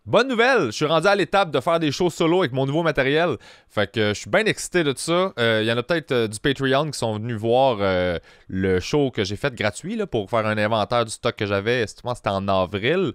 Bonne nouvelle, je suis rendu à l'étape de faire des shows solo avec mon nouveau matériel. Fait que je suis bien excité de ça. Il y en a peut-être du Patreon qui sont venus voir le show que j'ai fait gratuit là, pour faire un inventaire du stock que j'avais. Je pense que c'était en avril.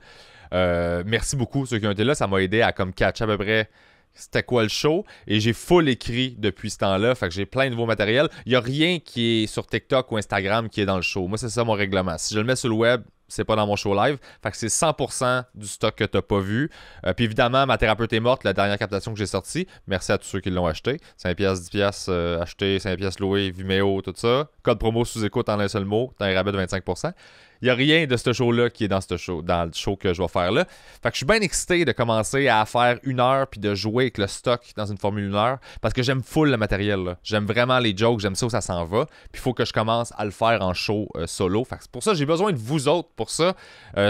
Merci beaucoup ceux qui ont été là. Ça m'a aidé à comme catch à peu près c'était quoi le show. Et j'ai full écrit depuis ce temps-là. Fait que j'ai plein de nouveaux matériels. Il n'y a rien qui est sur TikTok ou Instagram qui est dans le show. Moi, c'est ça mon règlement. Si je le mets sur le web, c'est pas dans mon show live. Fait que c'est 100% du stock que t'as pas vu. Puis évidemment, ma thérapeute est morte, la dernière captation que j'ai sortie. Merci à tous ceux qui l'ont acheté. 5$, 10$ acheté, 5$ loué, Vimeo, tout ça. Code promo sous-écoute en un seul mot. T'as un rabais de 25%. Il n'y a rien de ce show-là qui est dans le show que je vais faire là. Fait que je suis bien excité de commencer à faire 1 heure puis de jouer avec le stock dans une formule 1 heure parce que j'aime full le matériel. Là. J'aime vraiment les jokes, j'aime ça où ça s'en va. Puis il faut que je commence à le faire en show solo. Fait que c'est pour ça que j'ai besoin de vous autres pour ça.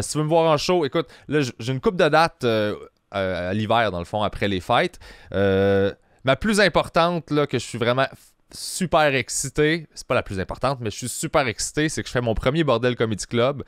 Si tu veux me voir en show, écoute, là j'ai une couple de dates à l'hiver dans le fond après les fêtes. Ma plus importante là que je suis vraiment super excité, c'est pas la plus importante, mais je suis super excité, c'est que je fais mon premier Bordel Comedy Club.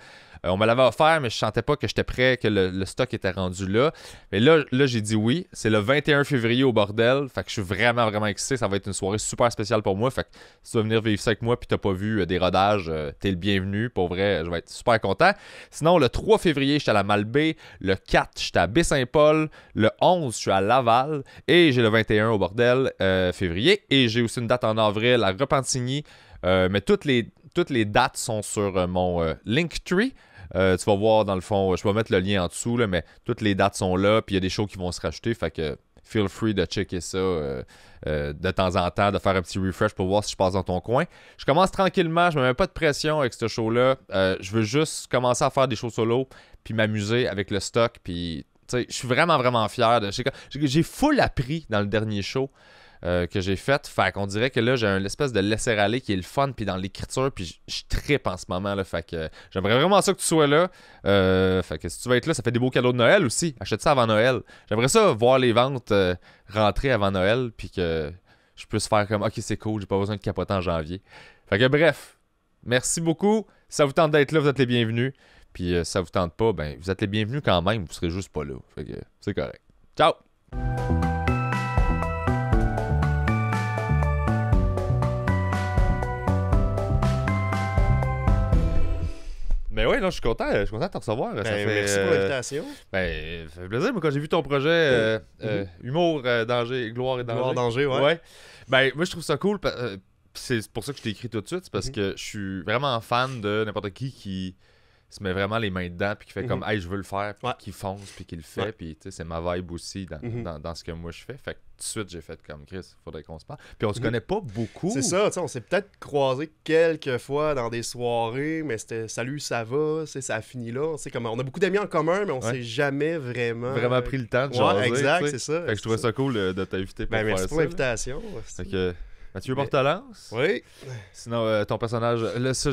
On me l'avait offert, mais je sentais pas que j'étais prêt, que le stock était rendu là. Mais là j'ai dit oui. C'est le 21 février au Bordel. Fait que je suis vraiment, vraiment excité. Ça va être une soirée super spéciale pour moi. Fait que si tu veux venir vivre ça avec moi puis t'as pas vu des rodages, t'es le bienvenu. Pour vrai, je vais être super content. Sinon, le 3 février, j'étais à la Malbaie. Le 4, j'étais à Baie-Saint-Paul. Le 11, je suis à Laval. Et j'ai le 21 au Bordel février. Et j'ai aussi une date en avril à Repentigny. Mais toutes les dates sont sur mon Linktree. Tu vas voir dans le fond, je vais mettre le lien en dessous, là, mais toutes les dates sont là, puis il y a des shows qui vont se rajouter, fait que feel free de checker ça de temps en temps, de faire un petit refresh pour voir si je passe dans ton coin. Je commence tranquillement, je me mets pas de pression avec ce show-là, je veux juste commencer à faire des shows solo, puis m'amuser avec le stock, puis je suis vraiment, vraiment fier. J'ai full appris dans le dernier show. Que j'ai fait qu'on dirait que là j'ai une espèce de laisser-aller qui est le fun puis dans l'écriture puis je trippe en ce moment là, fait que j'aimerais vraiment ça que tu sois là, fait que si tu veux être là, ça fait des beaux cadeaux de Noël aussi, achète ça avant Noël, j'aimerais ça voir les ventes rentrer avant Noël puis que je puisse faire comme ok c'est cool, j'ai pas besoin de capoter en janvier, fait que bref, merci beaucoup, si ça vous tente d'être là vous êtes les bienvenus, puis si ça vous tente pas, ben vous êtes les bienvenus quand même, vous serez juste pas là, fait que c'est correct, ciao. Ben ouais, non, je suis content de te recevoir. Ça fait, merci pour l'invitation. Ça fait plaisir. Moi, quand j'ai vu ton projet Humour, Danger, Gloire et Danger. Gloire, Danger, ouais. Ben, moi, je trouve ça cool. C'est pour ça que je t'ai écrit tout de suite. C'est parce que je suis vraiment fan de n'importe qui se met vraiment les mains dedans puis qui fait comme hey je veux le faire puis qui fonce puis qui le fait puis tu sais c'est ma vibe aussi dans ce que moi je fais, fait que tout de suite j'ai fait comme Chris faudrait qu'on se parle puis on se connaît pas beaucoup, c'est ça, tu sais, on s'est peut-être croisés quelques fois dans des soirées mais c'était salut ça va, ça a fini là, c'est comme on a beaucoup d'amis en commun mais on s'est jamais vraiment pris le temps de jaser, exact, t'sais. c'est ça, fait que je trouvais ça cool de t'inviter pour faire merci ça, pour l'invitation. Fait que Mathieu Portelance. Oui. Sinon, ton personnage, là, ça,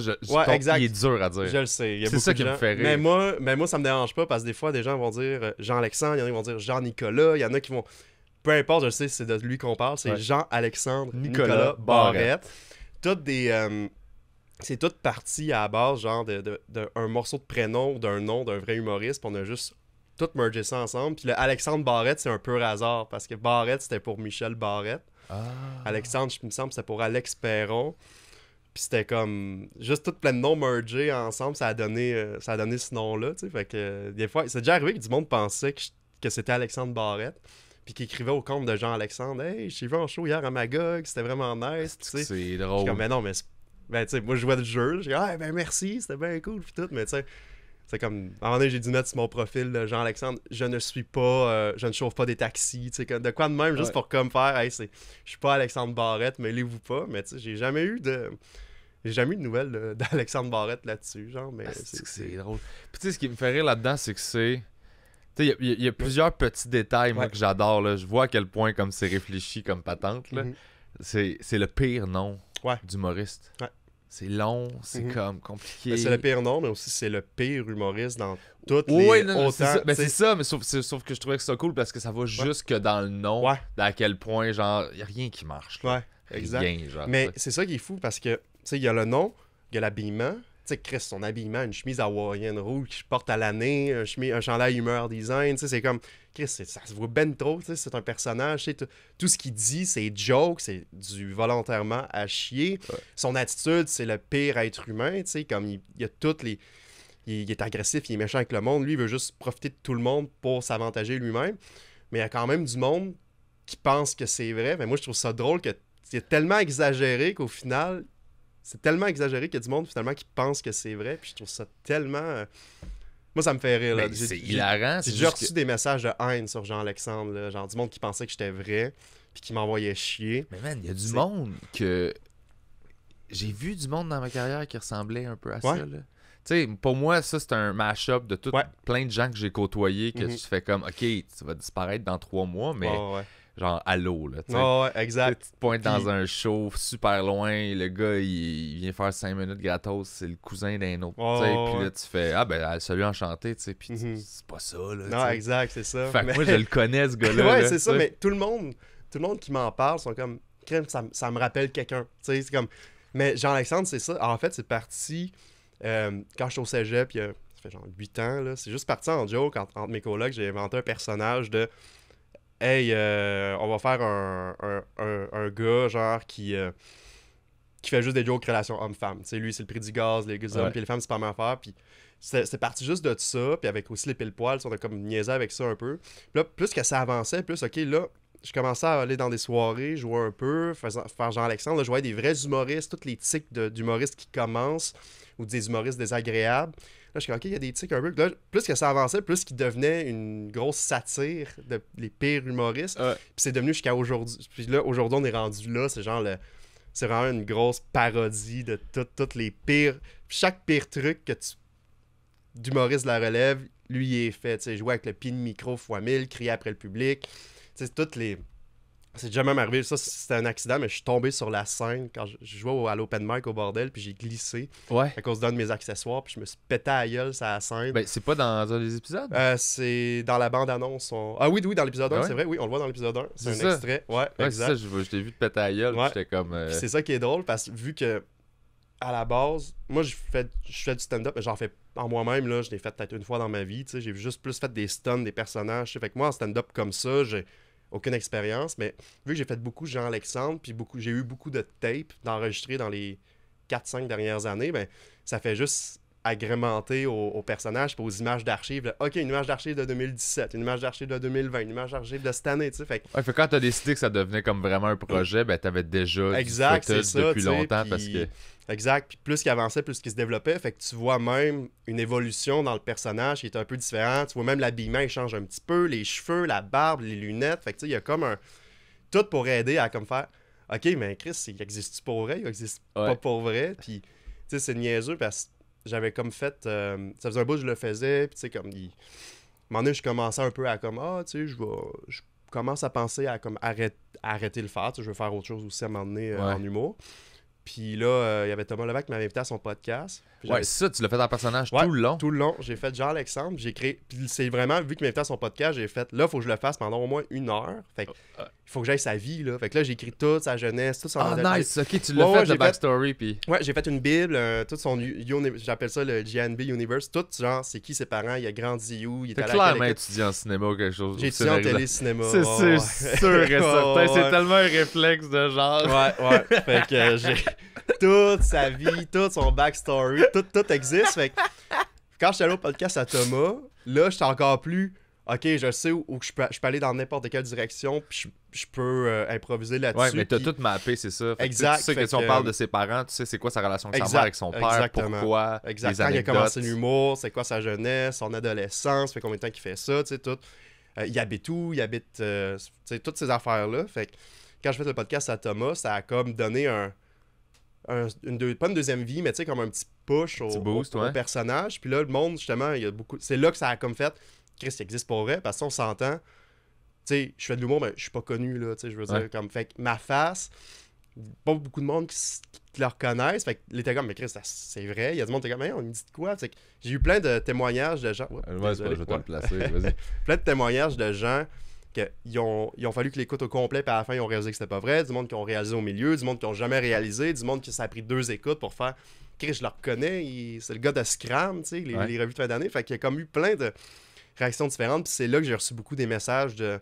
exact. Il est dur à dire. Je le sais. C'est ça qui me fait rire. Mais moi, ça me dérange pas parce que des fois, des gens vont dire Jean-Alexandre, il y en a qui vont dire Jean-Nicolas, il y en a qui vont. Peu importe, je le sais, c'est de lui qu'on parle, c'est Jean-Alexandre Nicolas Barrette. Toutes des. C'est toute partie à la base, genre, d'un morceau de prénom ou d'un nom d'un vrai humoriste, puis on a juste tout mergé ça ensemble. Puis le Alexandre Barrette, c'est un pur hasard parce que Barrette, c'était pour Michel Barrette. Alexandre, je me semble, c'était pour Alex Perron. Puis c'était comme juste tout plein de noms mergés ensemble, ça a donné ce nom-là, tu sais. Fait que des fois, c'est déjà arrivé que du monde pensait que c'était Alexandre Barrette, puis qu'il écrivait au compte de Jean-Alexandre Hey, je t'ai vu en show hier à Magog, c'était vraiment nice, tu sais. C'est drôle. Je suis comme, mais non, mais ben, tu sais, moi je jouais le jeu, je dis, ben merci, c'était bien cool, puis tout, mais tu sais. C'est comme, à un moment donné, j'ai dû mettre sur mon profil de Jean-Alexandre, je ne chauffe pas des taxis, tu sais, de quoi de même, juste pour comme faire, hey, je suis pas Alexandre Barrette, mêlez-vous pas, mais tu sais, j'ai jamais eu de nouvelles d'Alexandre Barrette là-dessus, genre, mais c'est drôle. Puis tu sais, ce qui me fait rire là-dedans, c'est que c'est, tu sais, il y a plusieurs petits détails, moi, que j'adore, là, je vois à quel point, comme c'est réfléchi comme patente, là, c'est le pire nom d'humoriste. Ouais. C'est long, c'est comme compliqué. Ben, c'est le pire nom, mais aussi c'est le pire humoriste dans toutes les non, c'est ça. C'est ça, mais sauf que je trouvais que c'est cool parce que ça va jusque dans le nom, à quel point, genre, il n'y a rien qui marche. Là. Ouais, exact. Rien, genre, mais c'est ça qui est fou parce que, tu sais, il y a le nom, il y a l'habillement, sais, Chris, son habillement, une chemise hawaïenne rouge qu'il porte à l'année, un chandail humeur design, tu sais, c'est comme, Chris, ça se voit ben trop, tu sais, c'est un personnage, tu sais, tout ce qu'il dit, c'est joke, c'est du volontairement à chier. Ouais. Son attitude, c'est le pire être humain, tu sais, comme il y a toutes les... Il est agressif, il est méchant avec le monde, lui, il veut juste profiter de tout le monde pour s'avantager lui-même, mais il y a quand même du monde qui pense que c'est vrai, mais moi, je trouve ça drôle que c'est tellement exagéré qu'au final... C'est tellement exagéré qu'il y a du monde finalement qui pense que c'est vrai. Puis je trouve ça tellement... Moi, ça me fait rire. Là. C'est hilarant. J'ai déjà reçu des messages de haine sur Jean-Alexandre. Là. Genre du monde qui pensait que j'étais vrai. Puis qui m'envoyait chier. Mais man, il y a du monde que... J'ai vu du monde dans ma carrière qui ressemblait un peu à ça. Tu sais, pour moi, ça, c'est un mash-up de plein de gens que j'ai côtoyés que tu fais comme, OK, tu vas disparaître dans 3 mois, mais... Genre allô, là, tu sais. Ouais, exact. Tu te pointes dans un show super loin, le gars, il vient faire 5 minutes gratos, c'est le cousin d'un autre, tu sais. Puis là, tu fais, ah ben, salut, enchanté, tu sais. Puis c'est pas ça, là. Non, exact, c'est ça. Fait que moi, je le connais, ce gars-là. Ouais, là, c'est ça, mais tout le monde qui m'en parle sont comme, ça me rappelle quelqu'un. Tu sais, c'est comme. Mais Jean-Alexandre, c'est ça. En fait, c'est parti quand j'étais au cégep, ça fait genre 8 ans, là. C'est juste parti en joke entre mes colocs. J'ai inventé un personnage de. Hey, on va faire un gars, genre, qui fait juste des jokes relation homme-femme. Tu sais, lui, c'est le prix du gaz, les hommes, puis les femmes, c'est pas ma affaire. Puis c'est parti juste de ça, puis avec aussi les pile-poils, on a comme niaisé avec ça un peu. Puis là, plus que ça avançait, plus, OK, là, je commençais à aller dans des soirées, jouer un peu, faire Jean-Alexandre. Là, je voyais des vrais humoristes, tous les tics d'humoristes qui commencent, ou des humoristes désagréables. Là, je suis comme, OK, il y a des tics un peu. Là, plus que ça avançait, plus qu'il devenait une grosse satire de les pires humoristes. Puis c'est devenu jusqu'à aujourd'hui. Puis là, aujourd'hui, on est rendu là. C'est genre c'est vraiment une grosse parodie de toutes les pires. Chaque pire truc d'humoriste de la relève, lui, il est fait. Tu sais, jouer avec le pied de micro x1000, crier après le public. Tu sais, toutes les... C'est déjà même arrivé, ça c'était un accident, mais je suis tombé sur la scène quand je jouais à l'open mic au bordel, puis j'ai glissé à cause d'un de mes accessoires, puis je me suis pété à la gueule sur la scène. Ben, c'est pas dans un des épisodes? C'est dans la bande-annonce. Ah oui, dans l'épisode 1, c'est vrai, oui, on le voit dans l'épisode 1. C'est un extrait. Ouais, exact. C'est ça, je t'ai vu te péter à la gueule, j'étais comme... C'est ça qui est drôle, parce que vu que, à la base, moi je fais du stand-up, mais j'en fais en moi-même, là, je l'ai fait peut-être une fois dans ma vie, tu sais, j'ai juste plus fait des stuns, des personnages, fait que moi en stand-up comme ça, j'ai aucune expérience, mais vu que j'ai fait beaucoup Jean-Alexandre, puis j'ai eu beaucoup de tapes d'enregistrer dans les 4-5 dernières années, ben ça fait juste agrémenter aux personnages et aux images d'archives. OK, une image d'archive de 2017, une image d'archive de 2020, une image d'archive de cette année, tu sais. Fait que quand t'as décidé que ça devenait comme vraiment un projet, ben t'avais déjà du footage depuis longtemps, parce que... Exact, puis plus qu'il avançait, plus qu'il se développait, fait que tu vois même une évolution dans le personnage qui est un peu différent, tu vois même l'habillement, il change un petit peu, les cheveux, la barbe, les lunettes, fait que tu sais, il y a comme un... Tout pour aider à comme faire, OK, mais Chris, il existe-tu pour vrai, il existe pas pour vrai, puis tu sais, c'est niaiseux parce que j'avais comme fait, ça faisait un bout que je le faisais, puis tu sais, comme, un moment donné, je commençais un peu à comme, tu sais, je commence à penser à comme arrêter le faire, tu sais, je veux faire autre chose aussi à un moment donné en humour. Puis là, il y avait Thomas Levac qui m'avait invité à son podcast. Ouais, c'est ça, tu l'as fait en personnage tout le long. Tout le long. J'ai fait Jean-Alexandre, j'ai créé. Puis c'est vraiment, vu qu'il m'a invité à son podcast, j'ai fait, là, il faut que je le fasse pendant au moins 1 heure. Fait que, il faut que j'aille sa vie, là. Fait que là, j'ai écrit toute sa jeunesse, tout son... Ah, nice, ok, tu l'as fait de backstory, puis... Ouais, j'ai fait une bible, tout son... J'appelle ça le GNB Universe. Tout, genre, c'est qui ses parents, il a grandi où, il est allé à clairement étudié en cinéma ou quelque chose. J'ai étudié en télé-cinéma. C'est sûr et certain. C'est tellement un réflexe de genre... Ouais. Fait que j'ai... toute sa vie, tout son backstory, tout existe. Fait que quand je suis allé au podcast à Thomas, là, j'étais encore plus... OK, je sais où je peux aller dans n'importe quelle direction, puis je peux improviser là-dessus. Ouais, mais t'as tout mappé, c'est ça. Exact. Tu sais que si on parle de ses parents, tu sais c'est quoi sa relation avec sa mère, avec son père, exactement. Pourquoi, exact. les Quand anecdotes. il a commencé l'humour, c'est quoi sa jeunesse, son adolescence, fait combien de temps qu'il fait ça, tu sais, tout. Il habite où, tu sais, toutes ces affaires-là. Fait que quand je fais le podcast à Thomas, ça a comme donné pas une deuxième vie, mais tu sais, comme un petit push au personnage. Puis là, le monde, justement, il y a beaucoup... C'est là que ça a comme fait... Chris, il existe pour vrai, parce qu'on s'entend. Tu sais, je fais de l'humour, mais je suis pas connu, là, tu sais, je veux dire, comme... Fait que ma face, pas beaucoup de monde qui la reconnaissent, fait que les était comme, mais Chris, c'est vrai, il y a du monde qui est comme, hey, on me dit de quoi? Fait que j'ai eu plein de témoignages de gens... je vais te le placer, vas-y. Plein de témoignages de gens qu'ils ont fallu qu'ils l'écoutent au complet, puis à la fin, ils ont réalisé que c'était pas vrai, du monde qui ont réalisé au milieu, du monde qui ont jamais réalisé, du monde qui ça a pris 2 écoutes pour faire... Chris, je le reconnais, c'est le gars de Scram, tu sais, les revues de fin d'année. Fait qu'il y a comme eu plein de réactions différentes. Puis c'est là que j'ai reçu beaucoup des messages de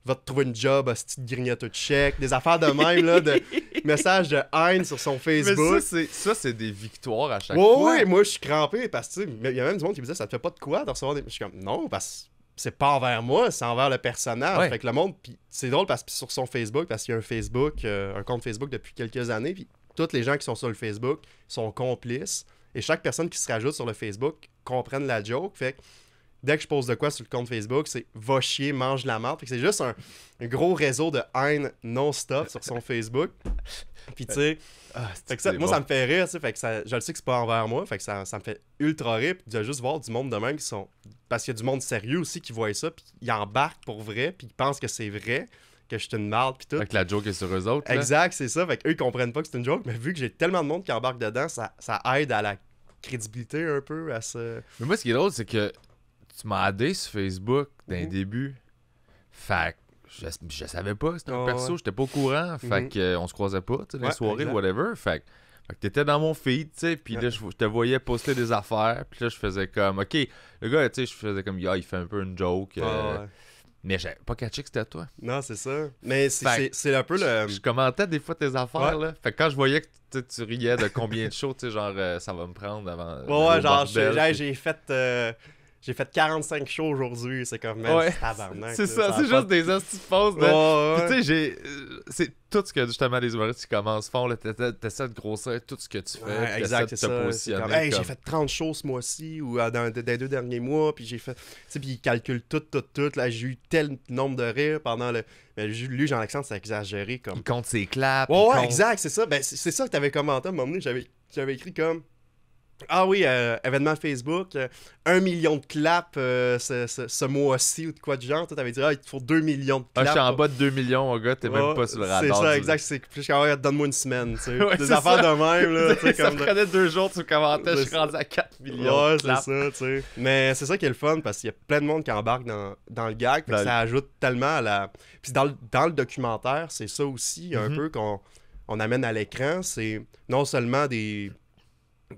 va te trouver une job, hostie de grignote check, des affaires de même, là, de messages de haine sur son Facebook. Mais ça, c'est des victoires à chaque fois. Ouais, moi, je suis crampé parce que, il y a même du monde qui me disait, ça te fait pas de quoi de recevoir des. Je suis comme, non, parce que c'est pas envers moi, c'est envers le personnage. Ouais. Fait que le monde, puis c'est drôle parce que sur son Facebook, parce qu'il y a un compte Facebook depuis quelques années, puis tous les gens qui sont sur le Facebook sont complices, et chaque personne qui se rajoute sur le Facebook comprenne la joke. Fait que dès que je pose de quoi sur le compte Facebook, c'est va chier, mange la marde. Fait que c'est juste un gros réseau de haine non-stop sur son Facebook. Puis tu sais, moi ça me fait rire, tu sais, fait que je le sais que c'est pas envers moi, fait que ça me fait ultra rire de juste voir du monde de même qui sont, parce qu'il y a du monde sérieux aussi qui voit ça, puis ils embarquent pour vrai, puis ils pensent que c'est vrai, que je suis une marde, puis tout. Fait que la joke est sur eux autres. Exact, c'est ça, fait qu'eux ils comprennent pas que c'est une joke, mais vu que j'ai tellement de monde qui embarque dedans, ça aide à la crédibilité un peu, à ce... Mais moi ce qui est drôle, c'est que tu m'as aidé sur Facebook d'un début. Fait que je savais pas que c'était un perso, j'étais pas au courant. Fait que on se croisait pas, tu sais, les soirées, whatever. Fait que t'étais dans mon feed, tu sais, puis là, je te voyais poster des affaires, puis là, je faisais comme, OK, le gars, tu sais, je faisais comme, il fait un peu une joke. Mais j'avais pas catché que c'était toi. Non, c'est ça. Mais c'est un peu le... Je commentais des fois tes affaires, là. Fait que quand je voyais que tu riais de combien de shows, tu sais, genre, ça va me prendre avant... Ouais, genre, j'ai fait 45 shows aujourd'hui, c'est comme même tabarnak. C'est ça, c'est juste des astuces fausses. Tu sais, c'est tout ce que justement les humoristes qui commencent font, t'essaies de grossir tout ce que tu fais, exact, t'essaies de te positionner. Comme, hey, j'ai fait 30 shows ce mois-ci ou dans les 2 derniers mois, puis j'ai fait, tu sais, puis ils calculent tout, là, j'ai eu tel nombre de rires pendant le... Mais lui, Jean-Alexandre, c'est exagéré comme... Il compte ses claps. Ouais, exact, c'est ça. Ben, c'est ça que t'avais commenté à un moment donné, j'avais écrit comme... Ah oui, événement Facebook, 1 million de claps ce mois-ci ou de quoi du genre. Tu t'avais dit, il te faut 2 millions de claps. Je suis en bas de 2 millions, mon gars, t'es même pas sur le radar. C'est ça, exact. C'est plus donne-moi une semaine, tu sais. Des affaires de même, là. Ça me prenait 2 jours, tu commentais, je suis rendu à 4 millions. Ouais, c'est ça, tu sais. Mais c'est ça qui est le fun, parce qu'il y a plein de monde qui embarque dans le gag, puis ça ajoute tellement à la... Puis dans le documentaire, c'est ça aussi, un peu qu'on amène à l'écran, c'est non seulement des...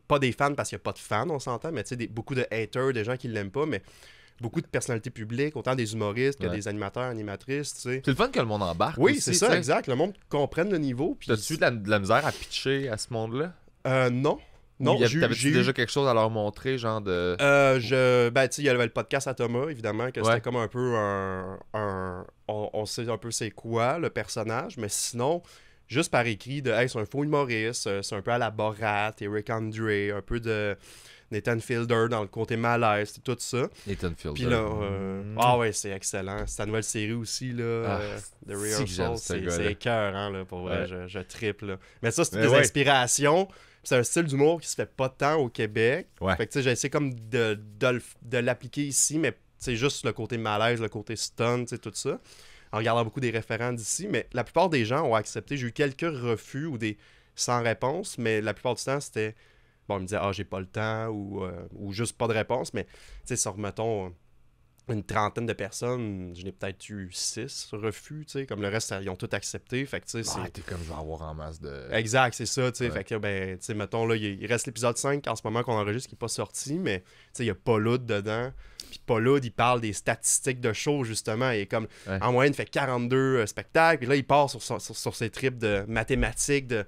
Pas des fans parce qu'il n'y a pas de fans, on s'entend, mais tu sais, beaucoup de haters, des gens qui l'aiment pas, mais beaucoup de personnalités publiques, autant des humoristes que des animateurs, animatrices, tu sais. C'est le fun que le monde embarque. Oui, aussi, c'est ça, exact. Le monde comprenne le niveau. T'as-tu de la misère à pitcher à ce monde-là? Non. T'avais-tu déjà quelque chose à leur montrer, genre de... Ben, tu sais, il y avait le podcast à Thomas, évidemment, que c'était comme un peu on sait un peu c'est quoi, le personnage, mais sinon... Juste par écrit de hey, c'est un faux humoriste, c'est un peu à la Borat, Eric Andre, un peu de Nathan Fielder dans le côté malaise, tout ça. Nathan Fielder. Puis là, ah ouais, c'est excellent. C'est ta nouvelle série aussi, là, The Rehearsal, c'est écœurant, là, pour vrai, je triple. Là. Mais ça, c'est des inspirations. C'est un style d'humour qui se fait pas tant au Québec. Fait que tu sais, j'ai essayé comme de l'appliquer ici, mais c'est juste le côté malaise, le côté stun, tu sais, tout ça. En regardant beaucoup des référents d'ici, mais la plupart des gens ont accepté. J'ai eu quelques refus ou des sans réponse, mais la plupart du temps, c'était... Bon, ils me disaient « Ah, j'ai pas le temps » ou juste pas de réponse, mais tu sais, sur, mettons, une trentaine de personnes, je n'ai peut-être eu 6 refus, tu sais, comme le reste, ils ont tout accepté, fait que tu sais, c'est... t'es comme, je vais avoir en masse de... Exact, c'est ça, tu sais, fait que, ben, tu sais, mettons, là, il reste l'épisode 5 en ce moment qu'on enregistre qui n'est pas sorti, mais, tu sais, il y a Paul dedans. Puis Paul il parle des statistiques de show, justement. Il est comme, en moyenne, il fait 42 spectacles. Puis là, il part sur ses trips de mathématiques, de...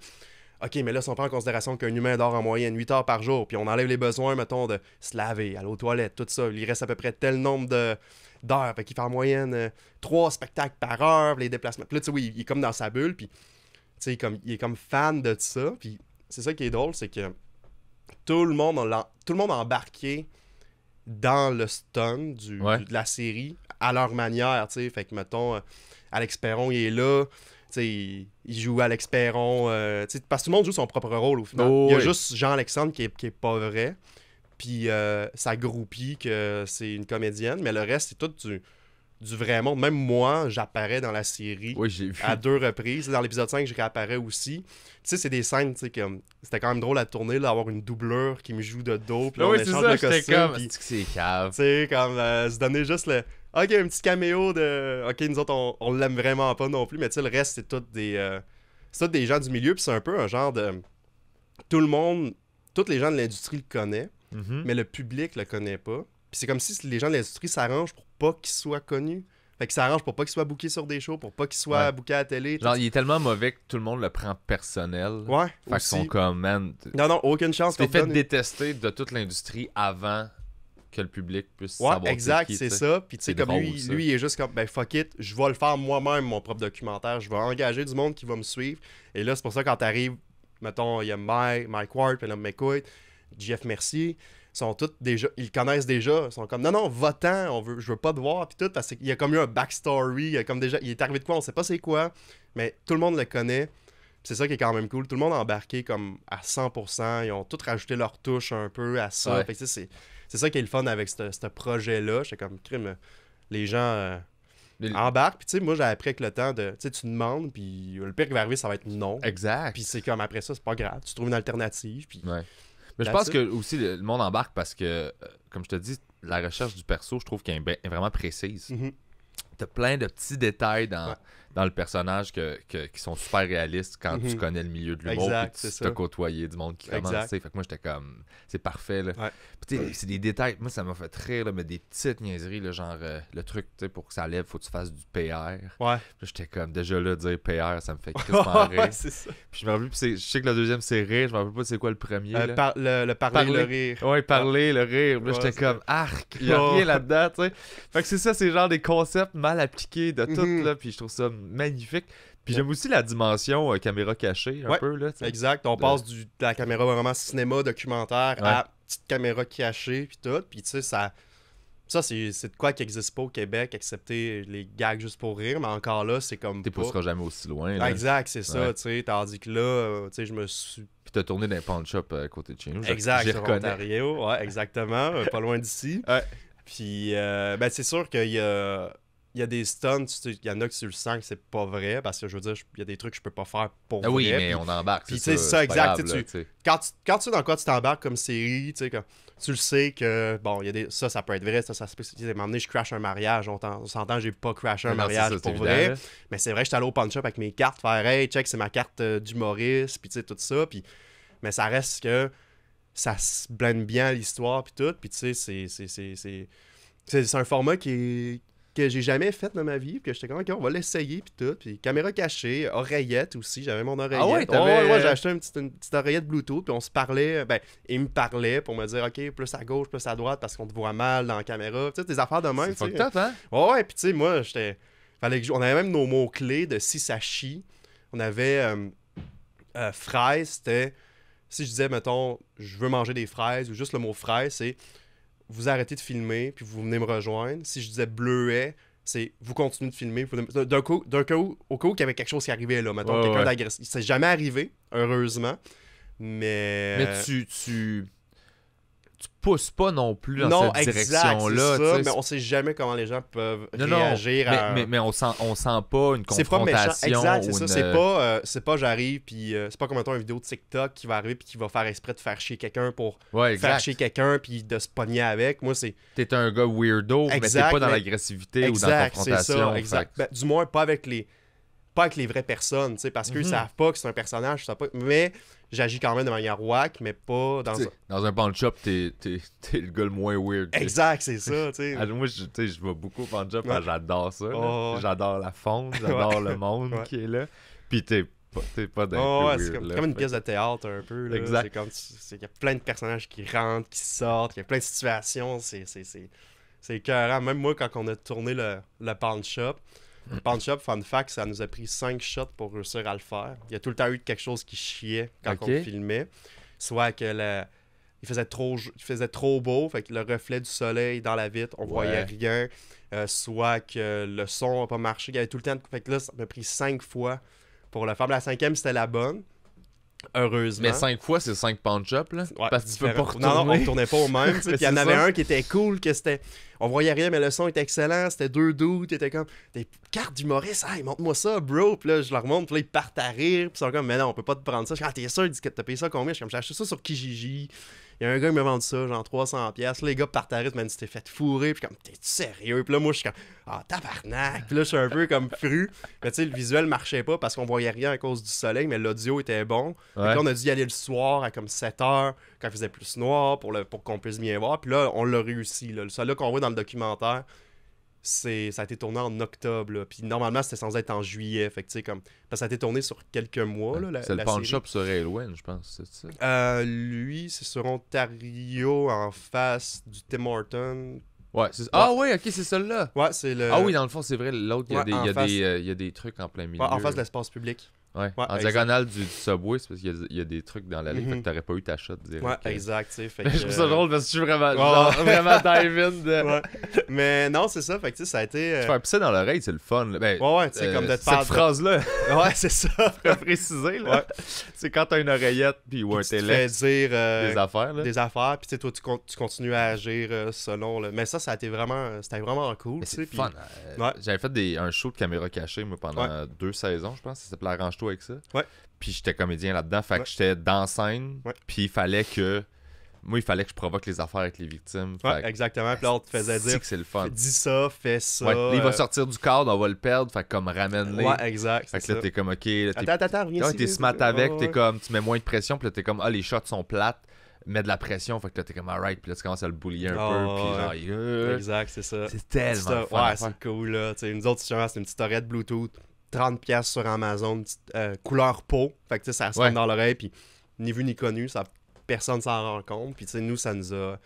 OK, mais là, si on prend en considération qu'un humain dort en moyenne 8 heures par jour, puis on enlève les besoins, mettons, de se laver, aller aux toilettes, tout ça, il reste à peu près tel nombre d'heures. Fait qu'il fait en moyenne 3 spectacles par heure, les déplacements. Puis là, tu sais, oui, il est comme dans sa bulle, puis, tu sais, il est comme fan de ça. Puis c'est ça qui est drôle, c'est que tout le monde a embarqué dans le stun de la série à leur manière, tu sais. Fait que, mettons, Alex Perron, il est là, tu sais, il joue Alex Perron, tu sais, parce que tout le monde joue son propre rôle au final. Il y a juste Jean-Alexandre qui est pas vrai, puis sa groupie que c'est une comédienne, mais le reste, c'est tout du vrai monde. Même moi, j'apparais dans la série à 2 reprises. Dans l'épisode 5, je réapparais aussi. Tu sais, c'est des scènes, tu sais, comme... C'était quand même drôle à tourner, d'avoir une doublure qui me joue de dos, puis on échange le costume. Comme... Puis, c'est cave. tu sais, comme se donner juste le... OK, un petit caméo de... OK, nous autres, on l'aime vraiment pas non plus, mais tu sais, le reste, c'est tout des gens du milieu, puis c'est un peu un genre de... Tout le monde tous les gens de l'industrie le connaissent, Mhm. mais le public le connaît pas. Puis c'est comme si les gens de l'industrie s'arrangent pour pas qu'il soit connu. Fait qu'ils s'arrangent pour pas qu'il soit booké sur des shows, pour pas qu'il soit Ouais. booké à la télé. Genre, il est tellement mauvais que tout le monde le prend personnel. Ouais, Fait qu'ils sont aussi. comme, man, Non, aucune chance tu t'es qu'on te fait donne. détester de toute l'industrie avant que le public puisse Ouais, savoir exact, qui, c'est tu sais. ça. Puis tu sais, C'est comme drôle, lui, ça. lui, il est juste comme, ben fuck it, je vais le faire moi-même, mon propre documentaire. Je vais engager du monde qui va me suivre. Et là, c'est pour ça, quand t'arrives, mettons, il y a Mike Ward, Philippe McCoy, Jeff Mercier, ils sont tous déjà, ils le connaissent déjà. Ils sont comme, non, va-t'en, je veux pas te voir, puis tout, parce qu'il y a comme eu un backstory, il y a comme déjà, il est arrivé de quoi, on sait pas c'est quoi, mais tout le monde le connaît. Puis c'est ça qui est quand même cool. Tout le monde a embarqué comme à 100%. Ils ont tous rajouté leur touche un peu à ça. Ouais. Fait que, tu sais, c'est ça qui est le fun avec ce projet-là. J'étais comme, crime, les gens embarquent. Puis tu sais, moi, j'ai appris avec le temps de, tu sais, tu demandes, puis le pire qui va arriver, ça va être non. Exact. Puis c'est comme après ça, c'est pas grave. Tu trouves une alternative. Puis Ouais. Mais je That's pense it. que aussi le monde embarque parce que, comme je te dis, la recherche du perso, je trouve qu'elle est vraiment précise. Mhm. T'as plein de petits détails dans, Ouais. dans le personnage qui sont super réalistes quand tu Mhm. connais le milieu de l'humour Exact, et c'est tu ça. t'as côtoyé du monde qui commence. Exact. Tu sais. Fait que moi, j'étais comme, c'est parfait. Là. Ouais. Puis tu sais, c'est des détails. Moi, ça m'a fait rire, là, mais des petites niaiseries, là, genre le truc, tu sais, pour que ça lève, faut que tu fasses du PR. Ouais. Puis là, j'étais comme, déjà là, dire PR, ça me fait crispement rire. Ouais, c'est ça. Puis je me rappelle, je sais que le deuxième, c'est rire. Je me rappelle pas c'est quoi le premier. là. Le parler, Parler. le rire. Ouais, parler, le rire. Puis là, Ouais, j'étais c'est comme, arc, il y a Oh. rien là-dedans, tu sais. Fait que c'est ça, c'est genre des concepts mal appliqués de tout, Mhm. là. Puis je trouve ça magnifique. Puis Ouais. j'aime aussi la dimension caméra cachée, un Ouais. peu, là, tu sais. Exact. On passe de la caméra vraiment cinéma, documentaire, Ouais. à petite caméra cachée, puis tout. Puis tu sais, ça c'est de quoi qui n'existe pas au Québec, excepté les gags juste pour rire. Mais encore là, c'est comme T'es pas... pousseras jamais aussi loin, là. Exact, c'est ça, Ouais. tu sais. Tandis que là, tu sais, je me suis... Puis t'as tourné dans un pawn shop à côté de chez nous. Exact, J'y sur reconnais. Ontario. Ouais, exactement. Pas loin d'ici. Ouais. Puis, ben, c'est sûr qu'il y a... Il y a des stunts, il y en a que tu le sens que c'est pas vrai, parce que je veux dire, il y a des trucs que je peux pas faire pour Ah oui, vrai. mais Puis on embarque, puis, c'est tu sais, ça, c'est pas exact, grave, tu sais, là, tu sais. quand tu sais dans quoi tu t'embarques comme série, tu sais, tu le sais que, bon, il y a des, ça peut être vrai, ça se peut. Tu sais, à un moment donné, je crash un mariage, on s'entend, j'ai pas crashé un Non, c'est mariage ça, c'est pour évident, vrai. là. Mais c'est vrai, j'étais allé au punch-up avec mes cartes, faire, hey, check, c'est ma carte d'humoriste, puis tu sais, tout ça. Puis, mais ça reste que ça se blende bien à l'histoire, puis tout. Puis tu sais, c'est un format que j'ai jamais fait dans ma vie, puis que j'étais comme, ok, on va l'essayer, puis tout. Puis caméra cachée, oreillette aussi, j'avais mon oreillette. Ah ouais, t'avais- Ouais, j'ai acheté une petite oreillette Bluetooth, puis on se parlait, ben, il me parlait pour me dire, ok, plus à gauche, plus à droite, parce qu'on te voit mal dans la caméra. Tu sais, des affaires de même, C'est tu sais. fucked up, hein? Ouais, puis tu sais, moi, on avait même nos mots-clés de si ça chie. On avait fraise, c'était. Si je disais, mettons, je veux manger des fraises, ou juste le mot fraise, c'est vous arrêtez de filmer, puis vous venez me rejoindre. Si je disais bleuet, c'est vous continuez de filmer. Au cas où il y avait quelque chose qui arrivait là, mettons, Ouais, quelqu'un ouais. d'agressif. C'est jamais arrivé, heureusement. Mais. Mais tu pousses pas non plus dans non, cette exact, direction-là. c'est ça, tu sais. mais on sait jamais comment les gens peuvent Non, non, réagir à... mais on sent pas une C'est pas méchant, confrontation. exact, c'est ou ça. une- C'est pas j'arrive, puis c'est pas comme mettons une vidéo de TikTok qui va arriver, puis qui va faire exprès de faire chier quelqu'un pour Ouais, faire exact. chier quelqu'un, puis de se pogner avec. Moi, c'est T'es un gars weirdo, mais t'es Exact, pas dans mais- l'agressivité ou dans la exact, c'est confrontation. ça, exact. Fait Ben, du moins, pas avec les vraies personnes, tu sais, parce qu'ils Mhm. savent pas que c'est un personnage, ils savent pas... mais j'agis quand même de manière whack, mais pas dans que, tu sais, dans un pawn shop, t'es le gars le moins weird. tu sais. Exact, c'est ça, tu sais. Ah, moi, tu sais, je vais beaucoup au pawn shop, Ouais. j'adore ça. là. Oh, ouais. J'adore la faune, j'adore le monde Ouais. qui est là. Puis t'es pas d'un Oh, ouais, peu c'est weird. comme, là. comme une Fait pièce de théâtre un peu. Là. Exact. C'est comme il y a plein de personnages qui rentrent, qui sortent, il y a plein de situations. C'est écœurant. Même moi, quand on a tourné le pawn shop, le pawn shop, fun fact, ça nous a pris 5 shots pour réussir à le faire. Il y a tout le temps eu quelque chose qui chiait quand Ok. on filmait. Soit que il faisait trop beau, fait que le reflet du soleil dans la vitre, on voyait rien. Soit que le son n'a pas marché. Il y avait tout le temps. Fait que là, ça m'a pris 5 fois pour le faire. La 5e, c'était la bonne. Heureusement. Mais 5 fois, c'est 5 pawn shop, là. Ouais, parce que tu peux pas différent. retourner. Non, on retournait pas au même. tu sais. Mais Puis il y en c'est avait ça. un qui était cool, que c'était. On voyait rien, mais le son était excellent. C'était 2 dudes. T'étais comme. Des cartes d'humoriste. Hey, montre-moi ça, bro. Puis là, je leur montre. Puis là, ils partent à rire. Puis ils sont comme, mais non, on peut pas te prendre ça. Je suis comme, ah, t'es sûr, ils disent que t'as payé ça combien? Je suis comme, j'ai acheté ça sur Kijiji. Il y a un gars qui m'a vendu ça, genre 300$. Là, les gars partent à rythme, man, tu t'es fait fourrer. Puis comme, t'es sérieux? Puis là, moi, je suis comme, ah, tabarnak. Puis là, je suis un peu comme fru. Mais tu sais, le visuel marchait pas parce qu'on voyait rien à cause du soleil, mais l'audio était bon. Puis là, on a dû y aller le soir à comme 7h, quand il faisait plus noir, pour qu'on puisse bien voir. Puis là, on l'a réussi. Là. Le seul qu'on voit dans le documentaire, ça a été tourné en octobre. Là. Puis normalement, c'était censé être en juillet. Fait que, tu sais, comme, parce que ça a été tourné sur quelques mois. Là, c'est le pawn shop sur Railwind, je pense. C'est ça? Lui, c'est sur Ontario, en face du Tim Hortons. Ouais, ah ouais, ok, c'est celle-là. Ouais, c'est le... Ah oui, dans le fond, c'est vrai. L'autre, il y a des trucs en plein milieu. Ouais, en face de l'espace public. Ouais, en diagonale du Subway, c'est parce qu'il y a des trucs dans l'allée, fait que t'aurais pas eu ta shot direct. Ouais, exact, tu sais. Je trouve ça drôle parce que je suis vraiment, vraiment dive-in de... Ouais. Mais non, c'est ça, fait que tu sais, ça a été... Se faire pisser dans l'oreille, c'est le fun. Là. Ben, ouais, tu sais, comme de te cette phrase-là. Ouais, c'est ça. Faut préciser, là. Ouais. C'est quand t'as une oreillette puis ou un télé. Tu te fais dire... des affaires, là. Des affaires, puis tu sais, toi, tu continues à agir selon... Mais ça a été vraiment... C'était vraiment cool, tu sais. C'est fun. Ouais. J'avais fait un show de caméra cachée, moi, pendant 2 saisons, je pense. Ça s'appelait Arrange-toi avec ça. Ouais. Puis j'étais comédien là-dedans, fait que j'étais dans scène, puis il fallait que je provoque les affaires avec les victimes. Ouais, exactement. Puis là, on te faisait dire, que c'est le fun. Dis ça, fais ça. Ouais, il va sortir du cadre, on va le perdre, fait que comme ramène-les. Ouais, exact. Fait que là, t'es comme, ok. Là, attends, viens ici. T'es smart avec, t'es comme, tu mets moins de pression, puis là, t'es comme, les shots sont plates, mets de la pression, fait que là, t'es comme, alright, puis là, tu commences à le boulier un peu, puis genre, exact, c'est ça. C'est tellement fun. Ouais, c'est cool, là. T'sais, nous autres, c'est une petite oreille Bluetooth. 30$ sur Amazon, couleur peau. Fait que ça se rentre dans l'oreille, puis ni vu ni connu, ça, personne s'en rend compte. Puis nous, ça nous a...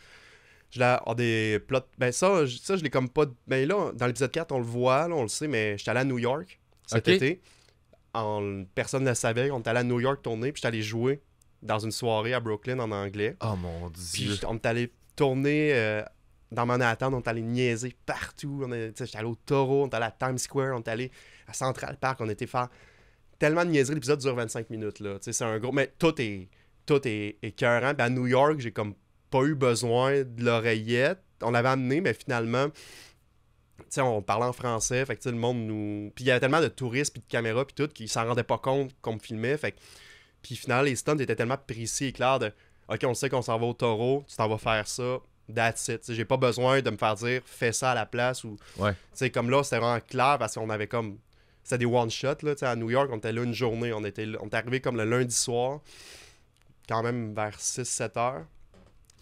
des plots... Ben ça, je l'ai comme pas... Ben là, dans l'épisode 4, on le voit, là, on le sait, mais j'étais allé à New York cet été. Personne ne le savait. On est allé à New York tourner, puis j'étais allé jouer dans une soirée à Brooklyn en anglais. Oh mon Dieu! Puis on est allé tourner... dans Manhattan, on est allé niaiser partout. J'étais allé au Toro, on est allé à Times Square, on est allé à Central Park, on était faire tellement de niaiseries. L'épisode dure 25 minutes. Là. C'est un gros. Mais tout est écœurant. Puis à New York, j'ai comme pas eu besoin de l'oreillette. On l'avait amené, mais finalement, on parlait en français. Fait que le monde nous. Puis il y avait tellement de touristes, puis de caméras, puis tout, qu'ils s'en rendaient pas compte qu'on me filmait. Fait que... Puis finalement, les stunts étaient tellement précis et clairs de OK, on sait qu'on s'en va au Toro, tu t'en vas faire ça. That's it. J'ai pas besoin de me faire dire fais ça à la place ou comme là c'était vraiment clair parce qu'on avait comme c'était des one shot là, à New York on était là une journée, on était arrivé comme le lundi soir quand même vers 6-7 heures.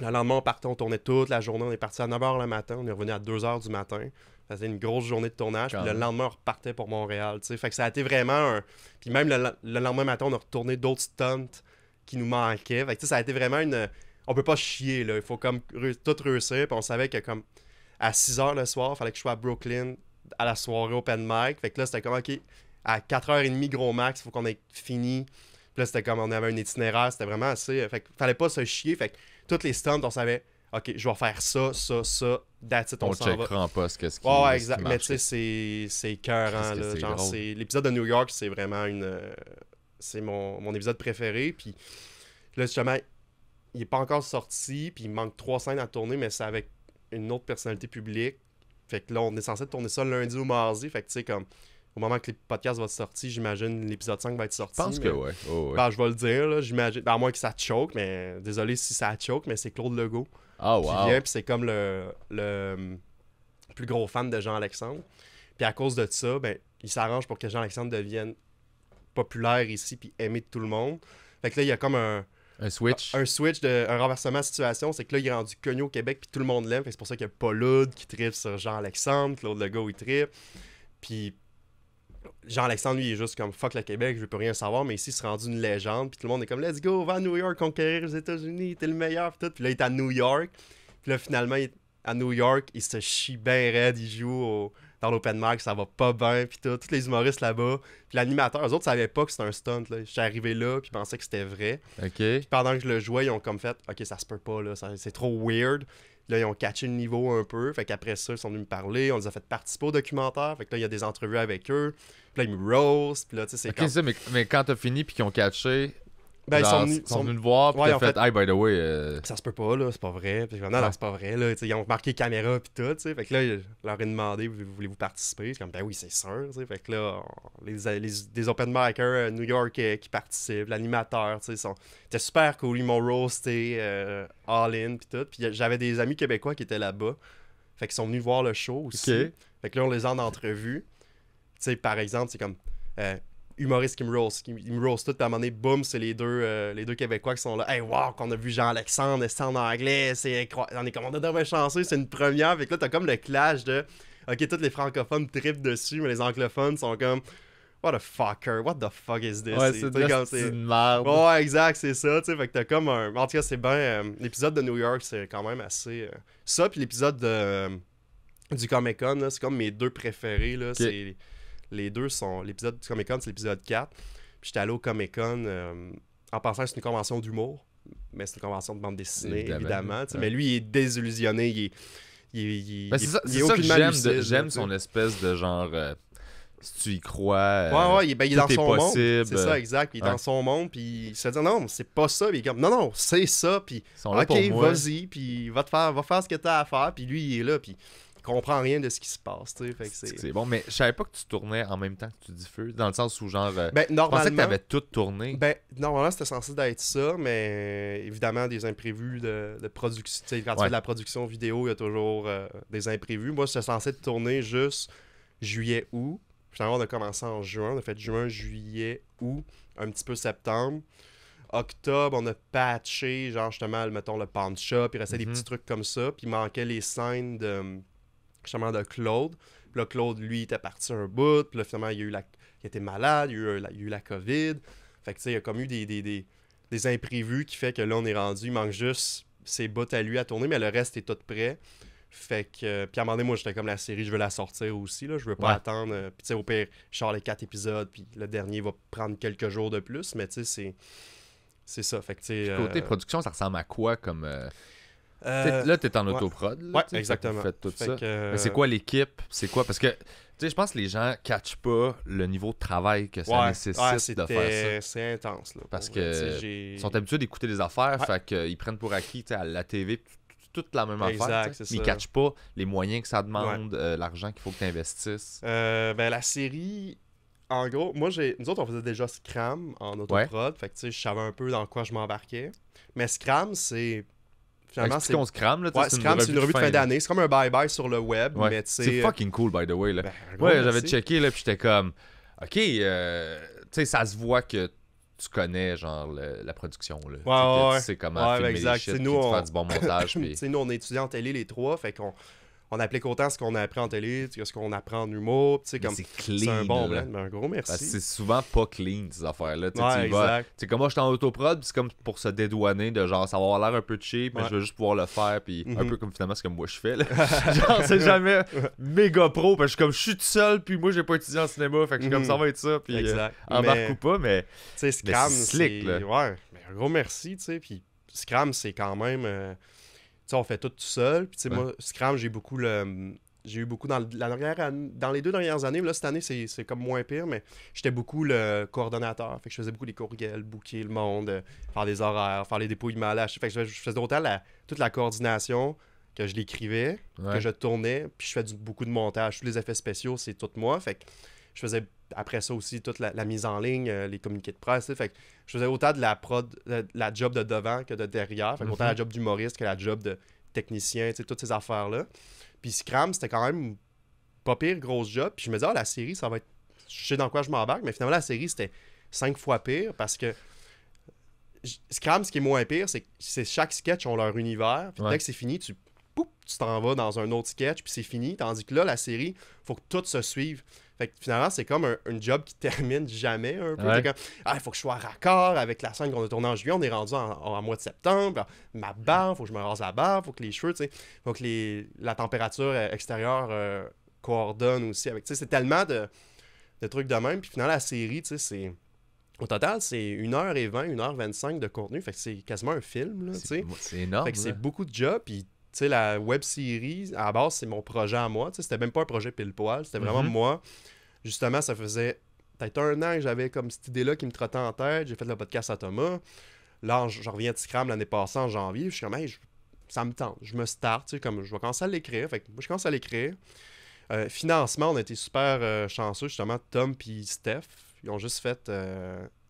Le lendemain on partait, on tournait toute la journée, on est parti à 9h le matin, on est revenu à 2h du matin. C'était une grosse journée de tournage, puis le lendemain on repartait pour Montréal, fait que ça a été vraiment puis même le lendemain matin on a retourné d'autres stunts qui nous manquaient, fait que ça a été vraiment une... On peut pas chier, là. Il faut comme tout réussir. Puis on savait que comme à 6h le soir, il fallait que je sois à Brooklyn à la soirée open mic. Fait que là, c'était comme, OK, à 4h30 gros max, il faut qu'on ait fini. Puis là, c'était comme, on avait un itinéraire. C'était vraiment assez... Fait que fallait pas se chier. Fait que toutes les stunts, on savait, OK, je vais faire ça, that's it, on s'en va. checkera en poste qu'est-ce qui ouais, exact. Mais tu sais, c'est écœurant, là. Genre, l'épisode de New York, c'est vraiment c'est mon épisode préféré. Puis là, justement... Il n'est pas encore sorti, puis il manque 3 scènes à tourner, mais c'est avec une autre personnalité publique. Fait que là, on est censé tourner ça lundi ou mardi. Fait que tu sais, comme au moment que les podcasts vont être sortis, j'imagine l'épisode 5 va être sorti. Je pense que ouais. Ben, je vais le dire, là, j'imagine. Ben, à moins que ça te choque, mais désolé si ça te choque, mais c'est Claude Legault qui vient, puis c'est comme le plus gros fan de Jean-Alexandre. Puis à cause de ça, ben, il s'arrange pour que Jean-Alexandre devienne populaire ici, puis aimé de tout le monde. Fait que là, il y a comme un switch. Un renversement de situation, c'est que là, il est rendu connu au Québec, puis tout le monde l'aime. C'est pour ça qu'il y a Paul Oud qui tripe sur Jean-Alexandre, Claude Legault, il tripe. Puis Jean-Alexandre, lui, il est juste comme fuck le Québec, je veux plus rien savoir, mais ici, il s'est rendu une légende. Puis tout le monde est comme let's go, va à New York conquérir les États-Unis, t'es le meilleur, puis tout. Puis là, il est à New York. Puis là, finalement, à New York, il se chie bien raide, il joue dans l'open mic, ça va pas bien, puis tout. Tous les humoristes là-bas. Puis l'animateur, eux autres savaient pas que c'était un stunt, là. J'étais arrivé là, puis ils pensaient que c'était vrai. OK. Puis pendant que je le jouais, ils ont comme fait OK, ça se peut pas, là, c'est trop weird. Là, ils ont catché le niveau un peu. Fait qu'après ça, ils sont venus me parler. On les a fait participer au documentaire. Fait que là, il y a des entrevues avec eux. Puis là, ils me roast. Puis là, tu sais, c'est ça, mais quand t'as fini puis qu'ils ont catché, Ben, Genre, ils sont venus te voir, puis ouais, t'as fait, hey, by the way. Ça se peut pas, là, c'est pas vrai. Puis, non, c'est pas vrai, là. Ils ont marqué caméra, puis tout, tu sais. Fait que là, je leur ai demandé, voulez-vous participer? C'est comme, ben oui, c'est sûr, tu sais. Fait que là, des open micers New York qui participent, l'animateur, tu sais, c'était super cool. Ils m'ont roasté, all-in, puis tout. Puis j'avais des amis québécois qui étaient là-bas. Fait qu'ils sont venus voir le show aussi. Okay. Fait que là, on les a en entrevue. Tu sais, par exemple, c'est comme... humoriste qui me roast. Il me roast tout, puis à un moment donné, boum, c'est les deux Québécois qui sont là. Hey, wow, qu'on a vu Jean-Alexandre, c'est en anglais, c'est incroyable. On est comme, on est chanceux, c'est une première. Fait que là, t'as comme le clash de, ok, tous les francophones trippent dessus, mais les anglophones sont comme, what the fuck is this? Ouais, c'est une merde. Ouais, exact, c'est ça, tu sais. Fait que t'as comme un. En tout cas, c'est bien. L'épisode de New York, c'est quand même assez. Ça, puis l'épisode du Comic-Con, là, c'est comme mes deux préférés, là. Okay. Les deux sont... L'épisode du Comic-Con, c'est l'épisode 4. Puis j'étais allé au Comic-Con en pensant que c'est une convention d'humour. Mais c'est une convention de bande dessinée, évidemment. Ouais. Mais lui, il est désillusionné. C'est ça que j'aime son espèce de genre... si tu y crois, il est dans son monde. C'est ça, exact. Il est ouais. dans son monde, puis il se dit non, c'est pas ça. Puis il est comme non, c'est ça. Puis ok, vas-y, puis va faire ce que t'as à faire. Puis lui, il est là, puis comprend rien de ce qui se passe, tu sais. Fait que c'est bon, mais je savais pas que tu tournais en même temps que tu diffuses, dans le sens où genre ben, normalement, je pensais que t'avais tout tourné. Ben normalement c'était censé d'être ça, mais évidemment des imprévus de production, tu sais, quand tu fais de la production vidéo, il y a toujours des imprévus. Moi j'étais censé tourner juste juillet-août. Finalement on a commencé en juin, on a fait juin, juillet, août, un petit peu septembre. Octobre, on a patché, genre justement, mettons le punch-up, il restait des petits trucs comme ça, puis il manquait les scènes justement de Claude. Puis là, Claude, lui, était parti un bout. Puis là, finalement, il était malade. Il y a eu la COVID. Fait que, tu sais, il y a comme eu des imprévus qui fait que là, on est rendu. Il manque juste ses bouts à lui à tourner, mais le reste est tout prêt. Fait que... puis à un moment donné, moi, j'étais comme la série, je veux la sortir aussi, là. Je veux pas attendre. Puis tu sais, au pire, je sors les 4 épisodes, puis le dernier va prendre quelques jours de plus. Mais tu sais, c'est ça. Fait que, tu sais... Côté production, ça ressemble à quoi comme... là, t'es en autoprod. Ouais, exactement. Fait tout ça. Mais c'est quoi l'équipe? C'est quoi? Parce que, tu sais, je pense que les gens catchent pas le niveau de travail que ça nécessite de faire ça. C'est intense, là. Parce que ils sont habitués d'écouter des affaires, fait qu'ils prennent pour acquis, à la TV, toute la même affaire. Mais ils catchent pas les moyens que ça demande, l'argent qu'il faut que tu investisses. Ben, la série... En gros, nous autres, on faisait déjà Scram en autoprod. Fait que, tu sais, je savais un peu dans quoi je m'embarquais. Mais Scram, c'est... Finalement, c'est Scram, là. Scram, c'est une revue de fin d'année. C'est comme un bye-bye sur le web. Ouais. Mais c'est fucking cool, by the way. Là. J'avais checké, là, puis j'étais comme... OK, tu sais, ça se voit que tu connais, genre, la production, là. Tu sais comment filmer les shit, puis faire du bon montage. Puis... nous, on est étudiants en télé, les trois, fait qu'on applique autant ce qu'on a appris en télé que ce qu'on apprend en humour. Comme, c'est clean. C'est un bon blend. Un gros merci. C'est souvent pas clean, ces affaires-là. Tu comme moi, j'étais en autoprod, c'est comme pour se dédouaner de genre, ça va avoir l'air un peu cheap, mais je veux juste pouvoir le faire. Puis un peu comme finalement, c'est comme moi je fais. Là. Genre, c'est jamais méga pro, parce que je suis tout seul, puis moi, j'ai pas étudié en cinéma. Fait que comme ça va être ça. Puis embarque ou pas, mais. Tu sais, Scram, c'est slick, là. Ouais, mais un gros merci, tu sais. Puis Scram, c'est quand même. Tu sais, on fait tout seul. Puis, tu sais, moi, Scram, j'ai eu beaucoup dans les 2 dernières années. Là, cette année, c'est comme moins pire, mais j'étais beaucoup le coordonnateur. Fait que je faisais beaucoup des courriels, booker le monde, faire des horaires, faire les dépouillements à Fait que je faisais autant toute la coordination que je l'écrivais, que je tournais, puis je fais beaucoup de montage. Tous les effets spéciaux, c'est tout moi. Fait que je faisais après ça aussi toute la mise en ligne, les communiqués de presse. Fait que je faisais autant de la prod, la job de devant que de derrière. Fait que autant la job d'humoriste que la job de technicien, toutes ces affaires-là. Puis Scram, c'était quand même pas pire, grosse job. Puis je me disais, la série, ça va être... Je sais dans quoi je m'embarque, mais finalement, la série, c'était 5 fois pire parce que Scram, ce qui est moins pire, c'est que chaque sketch ont leur univers. Puis dès que c'est fini, tu t'en vas dans un autre sketch, puis c'est fini. Tandis que là, la série, faut que tout se suive. Fait que finalement, c'est comme un job qui termine jamais un peu. Il faut que je sois raccord avec la scène qu'on a tournée en juillet. On est rendu en mois de septembre. Ma barbe, faut que je me rase la barbe. Faut que les cheveux, tu sais, faut que la température extérieure coordonne aussi avec. Tu sais, c'est tellement de trucs de même. Puis finalement, la série, tu sais, c'est. Au total, c'est 1h20, 1h25 de contenu. Fait que c'est quasiment un film, là, tu sais. C'est énorme. Fait que c'est beaucoup de jobs. Puis, tu sais, la web-série, à la base, c'est mon projet à moi. Tu sais, c'était même pas un projet pile-poil. C'était vraiment moi. Justement, ça faisait peut-être 1 an que j'avais comme cette idée-là qui me trottait en tête. J'ai fait le podcast à Thomas. Là, je reviens de Scram l'année passée en janvier. Je suis comme, hey, ça me tente. Je me start, tu sais, comme je vais commencer à l'écrire. Fait que moi, je commence à l'écrire. Financement, on a été super chanceux, justement. Tom puis Steph, ils ont juste fait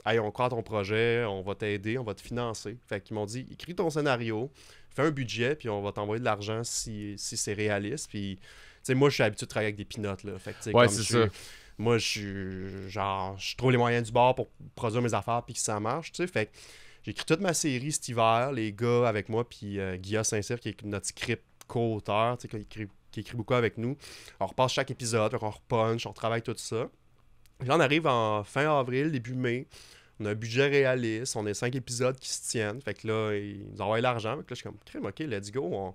hey, on croit à ton projet, on va t'aider, on va te financer. Fait qu'ils m'ont dit, écris ton scénario, fais un budget, puis on va t'envoyer de l'argent si c'est réaliste. Puis, tu sais, moi, je suis habitué de travailler avec des pinottes, là. Fait que, tu sais, Ouais, comme c'est je ça. suis- moi, je trouve les moyens du bord pour produire mes affaires, puis que ça marche, tu sais. Fait que j'ai écrit toute ma série cet hiver, les gars avec moi, puis Guillaume Saint-Cyr, qui est notre script co-auteur, tu sais, qui écrit beaucoup avec nous. On repasse chaque épisode, on repunch, on retravaille tout ça. Là, on arrive en fin avril, début mai. On a un budget réaliste, on a 5 épisodes qui se tiennent. Fait que là, ils nous envoient l'argent. Fait que là, je suis comme, crème, ok, let's go.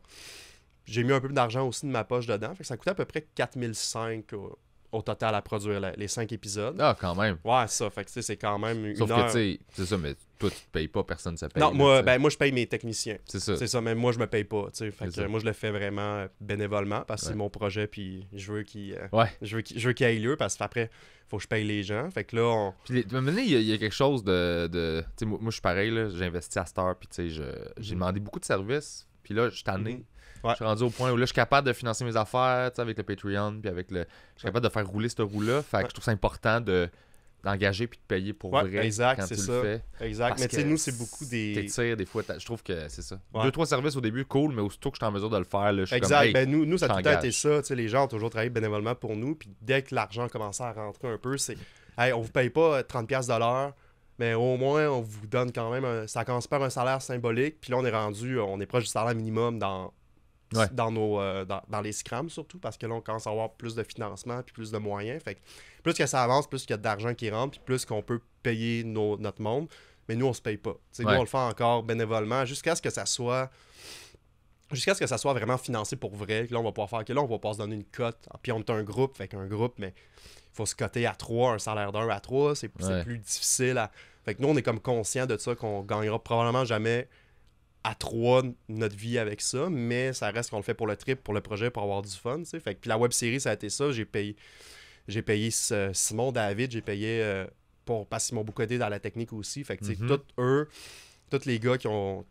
J'ai mis un peu d'argent aussi de ma poche dedans. Fait que ça coûtait à peu près 4005 au total à produire les 5 épisodes. Ah, quand même. Ouais, c'est ça. Fait que tu sais, c'est quand même une Sauf heure. que, tu sais, c'est ça, mais toi, tu te payes pas, personne ne se paye. Non, là, moi, tu sais. moi, je paye mes techniciens. C'est ça. C'est ça, mais moi, je me paye pas. Tu sais. Fait C'est que ça. moi, je le fais vraiment bénévolement parce que Ouais. c'est mon projet. Puis je veux qu'il Ouais. je veux qu'il ait lieu parce qu'après, faut que je paye les gens. Fait que là, Puis, à un moment donné, il y a quelque chose de tu sais, moi, je suis pareil, là, j'ai investi à Star, puis, tu sais, j'ai demandé beaucoup de services. Puis là, je suis tanné. Mhm. Ouais. Je suis rendu au point où là, je suis capable de financer mes affaires, tu sais, avec le Patreon, puis avec le. Je suis capable de faire rouler cette roue-là. Fait que je trouve ça important d'engager puis de payer pour Ouais, vrai exact, quand c'est tu ça. le fais. exact. Parce Mais tu sais, que nous, c'est beaucoup des. T'étires des fois. Je trouve que c'est ça. Ouais. 2-3 services au début, cool, mais aussitôt que je suis en mesure de le faire, là, je suis Exact. comme, hey, Ben, nous, ça a tout le temps t'engages. été ça. Tu sais, les gens ont toujours travaillé bénévolement pour nous. Puis dès que l'argent commençait à rentrer un peu, c'est hey, on vous paye pas 30$ de l'heure, mais au moins, on vous donne quand même. Ça commence par un salaire symbolique. Puis là, on est proche du salaire minimum Ouais. dans les scrams surtout, parce que là, on commence à avoir plus de financement puis plus de moyens. Fait que plus que ça avance, plus qu'il y a d'argent qui rentre, puis plus qu'on peut payer notre monde. Mais nous, on se paye pas. Tu sais, Ouais. Nous, on le fait encore bénévolement jusqu'à ce que ça soit vraiment financé pour vrai. Là, on va pouvoir faire que là, on va pas se donner une cote. Puis on est un groupe, fait qu'un groupe, mais il faut se coter à 3, un salaire d'1 à 3, c'est Ouais. plus difficile à. Fait que nous, on est comme conscient de ça, qu'on gagnera probablement jamais à 3 notre vie avec ça, mais ça reste qu'on le fait pour le trip, pour le projet, pour avoir du fun, tu sais. Fait que puis la web série, ça a été ça. J'ai payé Simon David, j'ai payé parce qu'ils m'ont beaucoup aidé dans la technique aussi. Fait que tu sais, tous les gars qui ont.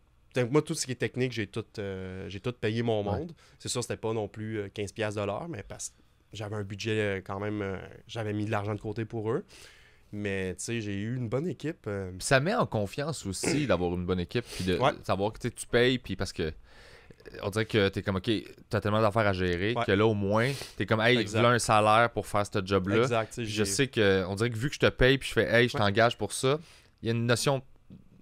Moi, tout ce qui est technique, j'ai tout payé mon monde. C'est sûr, c'était pas non plus 15$ de l'heure, mais parce que j'avais un budget quand même. J'avais mis de l'argent de côté pour eux. Mais tu sais, j'ai eu une bonne équipe. Puis ça met en confiance aussi d'avoir une bonne équipe, puis de Ouais. savoir que tu sais, tu payes, puis parce que on dirait que t'es comme, ok, t'as tellement d'affaires à gérer Ouais. que là, au moins, t'es comme, hey, Exact. voilà un salaire pour faire ce job-là. Exact. tu sais, Puis je sais que, on dirait que vu que je te paye, puis je fais, hey, je Ouais. t'engage pour ça, il y a une notion.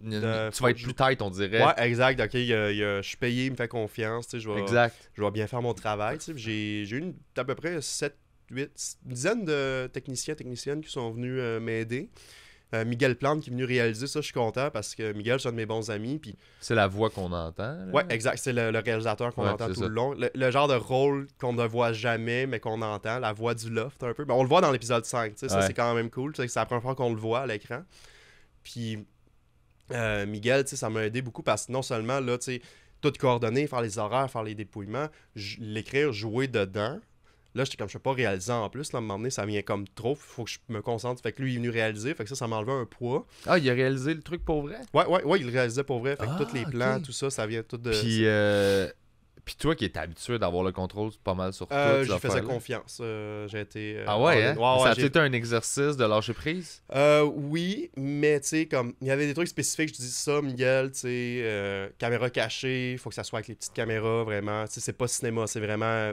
Tu vas être plus tête, on dirait. Ouais, exact. Ok, je suis payé, il me fait confiance. Tu sais, Exact. je vais bien faire mon travail. Tu sais. J'ai eu à peu près une dizaine de techniciennes qui sont venus m'aider. Miguel Plante qui est venu réaliser ça, je suis content parce que Miguel, c'est un de mes bons amis. Puis C'est la voix qu'on entend. là. ouais, exact. C'est le réalisateur qu'on Ouais, entend c'est tout ça. le long. Le genre de rôle qu'on ne voit jamais, mais qu'on entend. La voix du loft, un peu. Ben, on le voit dans l'épisode 5. Tu sais, ça, Ouais. c'est quand même cool. Tu sais, c'est la première fois qu'on le voit à l'écran. Puis Miguel, tu sais, ça m'a aidé beaucoup parce que non seulement, là, tu sais, tout coordonner, faire les horaires, faire les dépouillements, l'écrire, jouer dedans. Là, j'étais comme, je peux pas réaliser en plus. Là, à un moment donné, ça vient comme trop. Faut que je me concentre. Fait que lui, il est venu réaliser. Fait que ça m'a enlevé un poids. Ah, il a réalisé le truc pour vrai? Ouais, il le réalisait pour vrai. Fait que Ah, tous les plans, ok. tout ça, ça vient tout de. Puis toi qui es habitué d'avoir le contrôle pas mal sur tout. J'y faisais confiance. J'ai été. Ah ouais, hein? ouais, Ça a j'ai- été un exercice de lâcher prise? Oui, mais tu sais, comme il y avait des trucs spécifiques, je dis ça, Miguel, tu sais, caméra cachée, il faut que ça soit avec les petites caméras, vraiment. Tu sais, c'est pas cinéma, c'est vraiment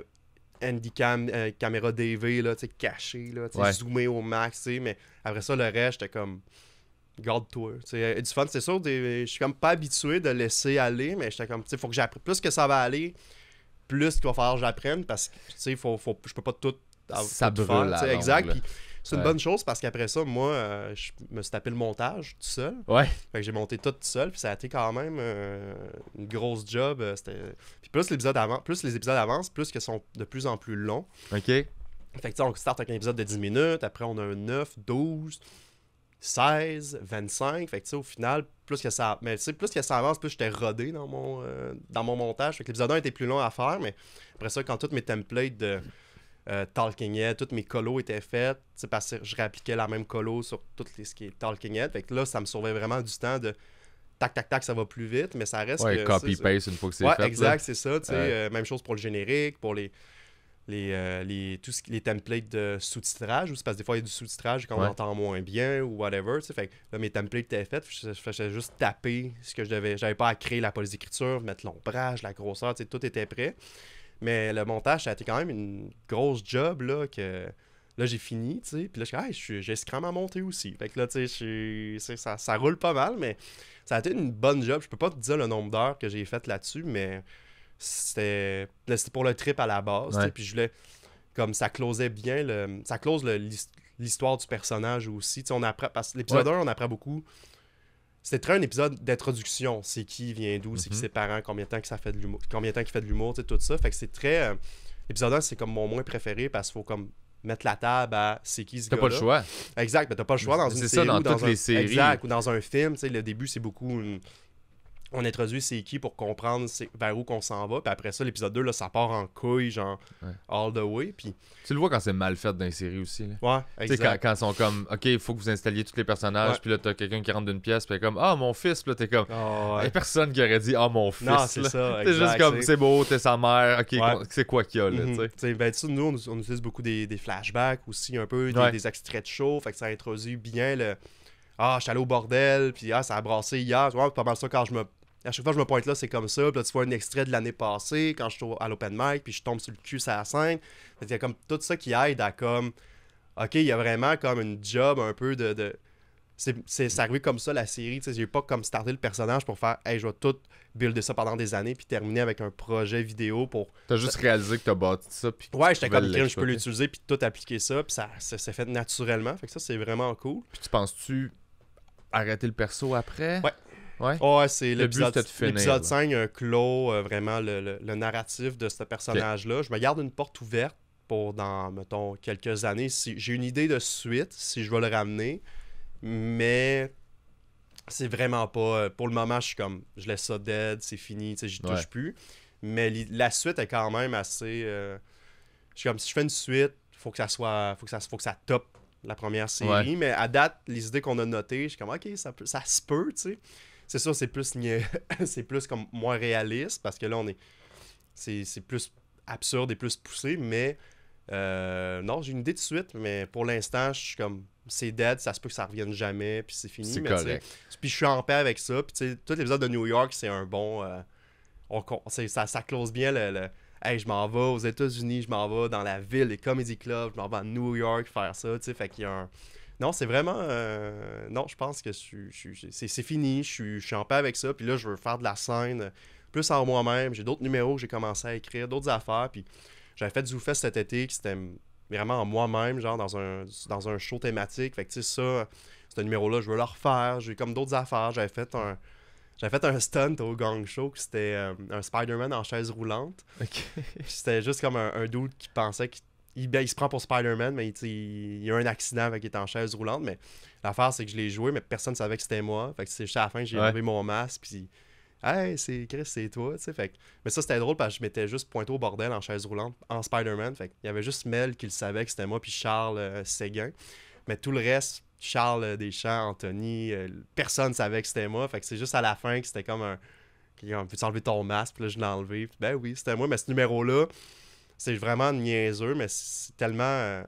handycam, caméra DV, là, tu sais, cachée, là, tu sais, Ouais. zoomé au max, tu sais, mais après ça, le reste, j'étais comme, garde-toi. Tu sais, du fun, c'est sûr, je suis comme pas habitué de laisser aller, mais j'étais comme, tu sais, faut que j'apprenne. Plus que ça va aller, plus qu'il va falloir que j'apprenne, parce que, tu sais, je peux pas tout Ça tout brûle faire, la tu sais, langue, exact. là. Puis c'est une Ouais. bonne chose parce qu'après ça, moi, je me suis tapé le montage tout seul. Ouais. Fait que j'ai monté tout seul, puis ça a été quand même une grosse job. Puis plus les épisodes avancent, plus qu'ils sont de plus en plus longs. OK. Fait que tu sais, on start avec un épisode de 10 minutes, après on a un 9, 12, 16, 25. Fait que tu sais, au final, plus que ça avance, plus j'étais rodé dans mon montage. Fait que l'épisode 1 était plus long à faire, mais après ça, quand tous mes templates Talking Head, tous mes colos étaient faits, parce que je réappliquais la même colo sur tout ce qui est Talking Head. Fait que là, ça me sauvait vraiment du temps de tac, tac, tac, ça va plus vite, mais ça reste que... copy-paste une fois que c'est fait. Exact, c'est ça. Même chose pour le générique, pour les templates de sous-titrage, ou c'est parce que des fois il y a du sous-titrage quand on entend moins bien ou whatever, fait que là mes templates étaient faits, je faisais juste taper ce que j'avais pas à créer la police d'écriture, mettre l'ombrage, la grosseur, tout était prêt, mais le montage ça a été quand même une grosse job là que là j'ai fini, puis là j'ai Scrum à monter aussi, fait que là ça roule pas mal, mais ça a été une bonne job. Je peux pas te dire le nombre d'heures que j'ai fait là-dessus, mais c'était pour le trip à la base, puis je voulais, comme ça closait bien ça close l'histoire du personnage aussi, on apprend, parce que l'épisode 1 on apprend beaucoup, c'était très un épisode d'introduction, c'est qui vient d'où, c'est qui ses parents, combien de temps que ça fait de l'humour, combien de temps qu'il fait de l'humour, tout ça, fait que c'est très l'épisode 1 c'est comme mon moins préféré parce qu'il faut comme mettre la table à c'est qui ce gars-là. T'as pas le choix. Exact, mais t'as pas le choix dans une série. C'est ça dans toutes les séries. Exact, ou dans un film, le début c'est beaucoup on introduit c'est qui pour comprendre vers où qu'on s'en va, puis après ça l'épisode 2 là ça part en couille genre all the way, puis tu le vois quand c'est mal fait dans les séries aussi là. Ouais, exact. Quand ils sont comme OK, il faut que vous installiez tous les personnages, puis là t'as quelqu'un qui rentre d'une pièce, puis comme mon fils, puis là t'es comme y a personne qui aurait dit mon fils. Non, c'est ça, c'est juste comme c'est beau, t'es sa mère, OK, c'est quoi qu'il y a là, nous on utilise beaucoup des flashbacks aussi un peu, des extraits de show, fait que ça introduit bien le je suis allé au bordel, puis ça a brassé hier, pas mal ça quand à chaque fois que je me pointe là, c'est comme ça. Puis là, tu vois un extrait de l'année passée, quand je suis à l'open mic, puis je tombe sur le cul sur la scène. Il y a comme tout ça qui aide à comme... OK, il y a vraiment comme une job un peu de... C'est arrivé comme ça, la série. J'ai pas comme starté le personnage pour faire « Hey, je vais tout builder ça pendant des années, puis terminer avec un projet vidéo pour... » T'as juste réalisé que t'as bâti ça, puis j'étais comme je peux l'utiliser, puis tout appliquer ça, puis ça s'est fait naturellement. Fait que ça, c'est vraiment cool. Puis tu penses-tu arrêter le perso après? Ouais, c'est l'épisode 5 clôt vraiment le narratif de ce personnage-là. Je me garde une porte ouverte pour dans, mettons, quelques années. J'ai une idée de suite, si je vais le ramener, mais c'est vraiment pas... Pour le moment, je laisse ça dead, c'est fini, j'y touche plus. Mais la suite est quand même assez... je suis comme, si je fais une suite, faut que ça top la première série, mais à date, les idées qu'on a notées, je suis comme, OK, ça se peut, tu sais. C'est sûr, c'est plus comme moins réaliste parce que là, c'est plus absurde et plus poussé, mais non, j'ai une idée de suite, mais pour l'instant, je suis comme, c'est dead, ça se peut que ça revienne jamais, puis c'est fini. C'est mais correct. Puis je suis en paix avec ça, puis tu sais, tout l'épisode de New York, c'est un bon... ça close bien le hey, je m'en vais aux États-Unis, je m'en vais dans la ville, les comedy clubs, je m'en vais à New York faire ça, tu sais, fait qu'il y a un... Non, c'est vraiment... Non, je pense que c'est fini, je suis en paix avec ça, puis là, je veux faire de la scène plus en moi-même, j'ai d'autres numéros que j'ai commencé à écrire, d'autres affaires, puis j'avais fait du ZooFest cet été, qui c'était vraiment en moi-même, genre dans un show thématique, fait que tu sais, ça, ce numéro-là, je veux le refaire, j'ai comme d'autres affaires, j'avais fait un stunt au Gang Show, c'était un Spider-Man en chaise roulante. C'était juste comme un dude qui pensait qu'il se prend pour Spider-Man, mais il y a un accident avec qu'il est en chaise roulante. Mais l'affaire, c'est que je l'ai joué, mais personne ne savait que c'était moi. Fait que c'est juste à la fin que j'ai enlevé mon masque, puis hey, Chris, c'est toi, tu sais. Fait que... Mais ça, c'était drôle parce que je m'étais juste pointé au bordel en chaise roulante, en Spider-Man. Fait qu'il y avait juste Mel qui le savait que c'était moi, puis Charles Séguin. Mais tout le reste, Charles Deschamps, Anthony, personne ne savait que c'était moi. Fait que c'est juste à la fin que c'était comme un... Peux-tu enlever ton masque? Puis là, je l'ai enlevé. Puis, ben oui, c'était moi. Mais ce numéro-là, c'est vraiment niaiseux, mais c'est tellement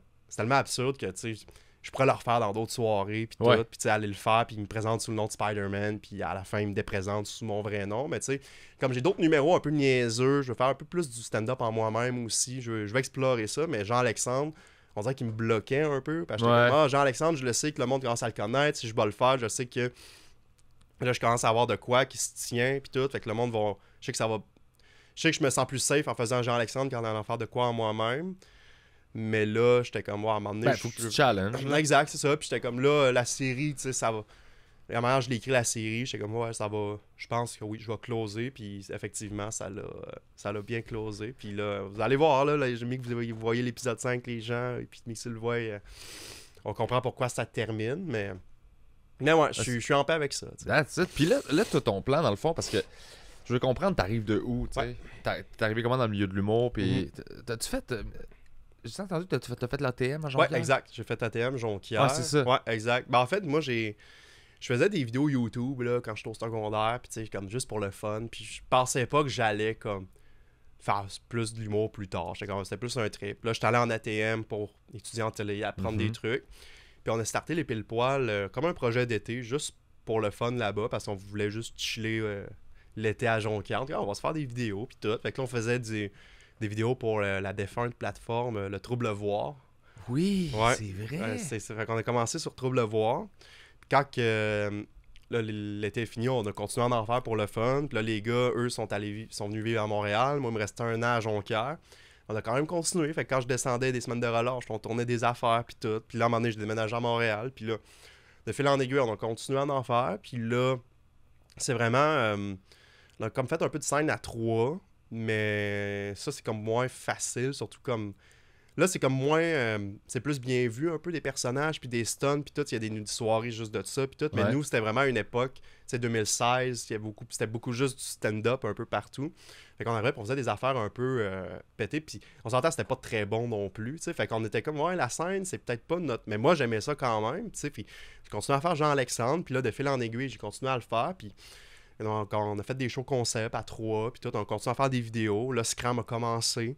absurde que, tu sais, je pourrais le refaire dans d'autres soirées, puis tout. Puis, tu sais, aller le faire, puis il me présente sous le nom de Spider-Man, puis à la fin, il me déprésente sous mon vrai nom. Mais, tu sais, comme j'ai d'autres numéros un peu niaiseux, je veux faire un peu plus du stand-up en moi-même aussi. Je vais explorer ça, mais Jean-Alexandre, on dirait qu'il me bloquait un peu. Parce que Jean-Alexandre, je le sais que le monde commence à le connaître. Si je vais le faire, je sais que là, je commence à avoir de quoi qui se tient, puis tout. Fait que le monde va... Je sais que ça va... Je sais que je me sens plus safe en faisant Jean-Alexandre qu'en allant faire de quoi en moi-même. Mais là, j'étais comme, à un moment donné... faut que tu te challenges. Exact, c'est ça. Puis j'étais comme, là, la série, tu sais, ça va... La manière je l'ai écrit, la série, j'étais comme, ça va... Je pense que oui, je vais closer. Puis effectivement, ça l'a bien closé. Puis là, vous allez voir, là j'ai mis que vous voyez l'épisode 5, les gens, et puis si le voient, on comprend pourquoi ça termine, mais ouais, je suis en paix avec ça. That's it. Puis là, t'as ton plan, dans le fond, parce que je veux comprendre, t'arrives de où, tu sais? T'es arrivé comment dans le milieu de l'humour, puis t'as-tu fait... j'ai entendu que t'as fait l'ATM à Ouais, Jonquière? exact. J'ai fait ATM, Jonquière. Ah, c'est ça. Ouais, exact. Ben, en fait, moi, je faisais des vidéos YouTube là, quand j'étais au secondaire, puis tu sais, comme juste pour le fun. Puis je pensais pas que j'allais comme faire plus de l'humour plus tard. C'était plus un trip. Là, j'étais allé en ATM pour étudier en télé, apprendre des trucs. Puis on a starté les pile-poils comme un projet d'été, juste pour le fun là-bas, parce qu'on voulait juste chiller l'été à Jonquière. On va se faire des vidéos, puis tout. Fait que là, on faisait des vidéos pour la défunte plateforme Le Trouble Voir. Oui, Ouais. c'est vrai. Fait qu'on a commencé sur Trouble Voir. Puis quand là, l'été est fini, on a continué à en faire pour le fun. Puis là, les gars, eux, sont venus vivre à Montréal. Moi, il me restait 1 an à Jonquière. On a quand même continué. Fait que quand je descendais des semaines de relâche, on tournait des affaires, puis tout. Puis là, à un moment donné, je déménageais à Montréal. Puis là, de fil en aiguille, on a continué à en faire. Puis là, c'est vraiment... on a comme fait un peu de scène à 3, mais ça, c'est comme moins facile, surtout comme... Là, c'est comme moins... c'est plus bien vu, un peu, des personnages, puis des stuns, puis tout. Il y a des soirées juste de ça, puis tout. Mais nous, c'était vraiment une époque, c'est 2016, c'était beaucoup juste du stand-up un peu partout. Fait qu'on arrivait, on faisait des affaires un peu pétées, puis on s'entend, c'était pas très bon non plus, tu sais. Fait qu'on était comme, ouais, la scène, c'est peut-être pas notre... Mais moi, j'aimais ça quand même, tu sais. Puis j'ai continué à faire Jean-Alexandre, puis là, de fil en aiguille, j'ai continué à le faire, puis... Donc, on a fait des shows concept à 3, puis tout, on continue à faire des vidéos. Là, Scram a commencé.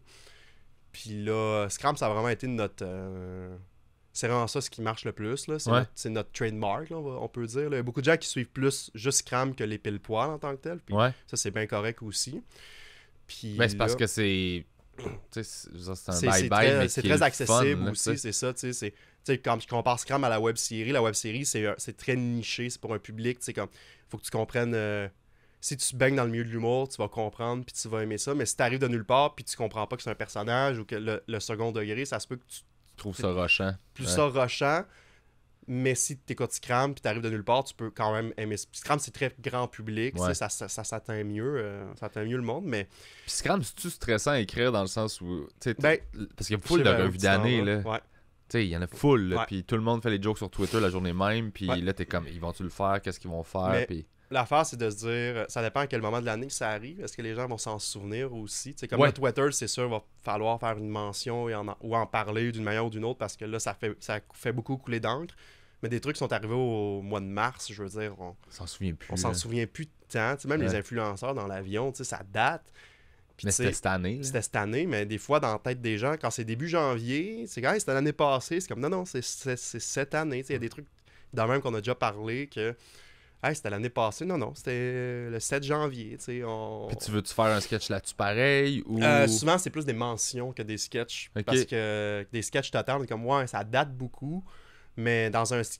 Puis là, Scram, ça a vraiment été notre... c'est vraiment ça ce qui marche le plus, là. C'est notre trademark, là, on peut dire. Là. Il y a beaucoup de gens qui suivent plus juste Scram que les pile-poils en tant que tel. Puis ça, c'est bien correct aussi. Puis c'est parce que c'est... c'est un bye-bye, mais c'est très accessible fun, aussi, c'est ça, tu sais. Quand je compare Scram à la web-série, c'est très niché, c'est pour un public, tu sais, comme, faut que tu comprennes, si tu baignes dans le milieu de l'humour, tu vas comprendre, puis tu vas aimer ça, mais si t'arrives de nulle part, puis tu comprends pas que c'est un personnage, ou que le second degré, ça se peut que tu trouves ça rushant. Ça rushant, mais si t'écoutes Scram, puis t'arrives de nulle part, tu peux quand même aimer. Scram, c'est très grand public, ça s'atteint mieux, ça atteint mieux le monde, mais... Puis Scram, c'est-tu stressant à écrire dans le sens où... Ben, parce qu'il y a full de revues d'année, là. Ouais. Tu sais, il y en a full, puis tout le monde fait les jokes sur Twitter la journée même, puis là, t'es comme, ils vont-tu le faire? Qu'est-ce qu'ils vont faire? Puis... L'affaire, c'est de se dire, ça dépend à quel moment de l'année que ça arrive. Est-ce que les gens vont s'en souvenir aussi? T'sais, comme là, Twitter, c'est sûr, il va falloir faire une mention ou en parler d'une manière ou d'une autre parce que là, ça fait beaucoup couler d'encre. Mais des trucs sont arrivés au mois de mars, je veux dire. On s'en souvient plus. On s'en souvient plus de temps. T'sais, même les influenceurs dans l'avion, ça date. Puis, mais c'était cette année. Là. C'était cette année, mais des fois, dans la tête des gens, quand c'est début janvier, c'est quand c'était l'année passée. C'est comme, non, c'est cette année. Il y a des trucs dans le même qu'on a déjà parlé que... Hey, c'était l'année passée. Non, c'était le 7 janvier. Puis tu veux-tu faire un sketch là-dessus pareil ou... Souvent, c'est plus des mentions que des sketchs. Okay. Parce que des sketchs t'attendent comme ouais, ça date beaucoup. Mais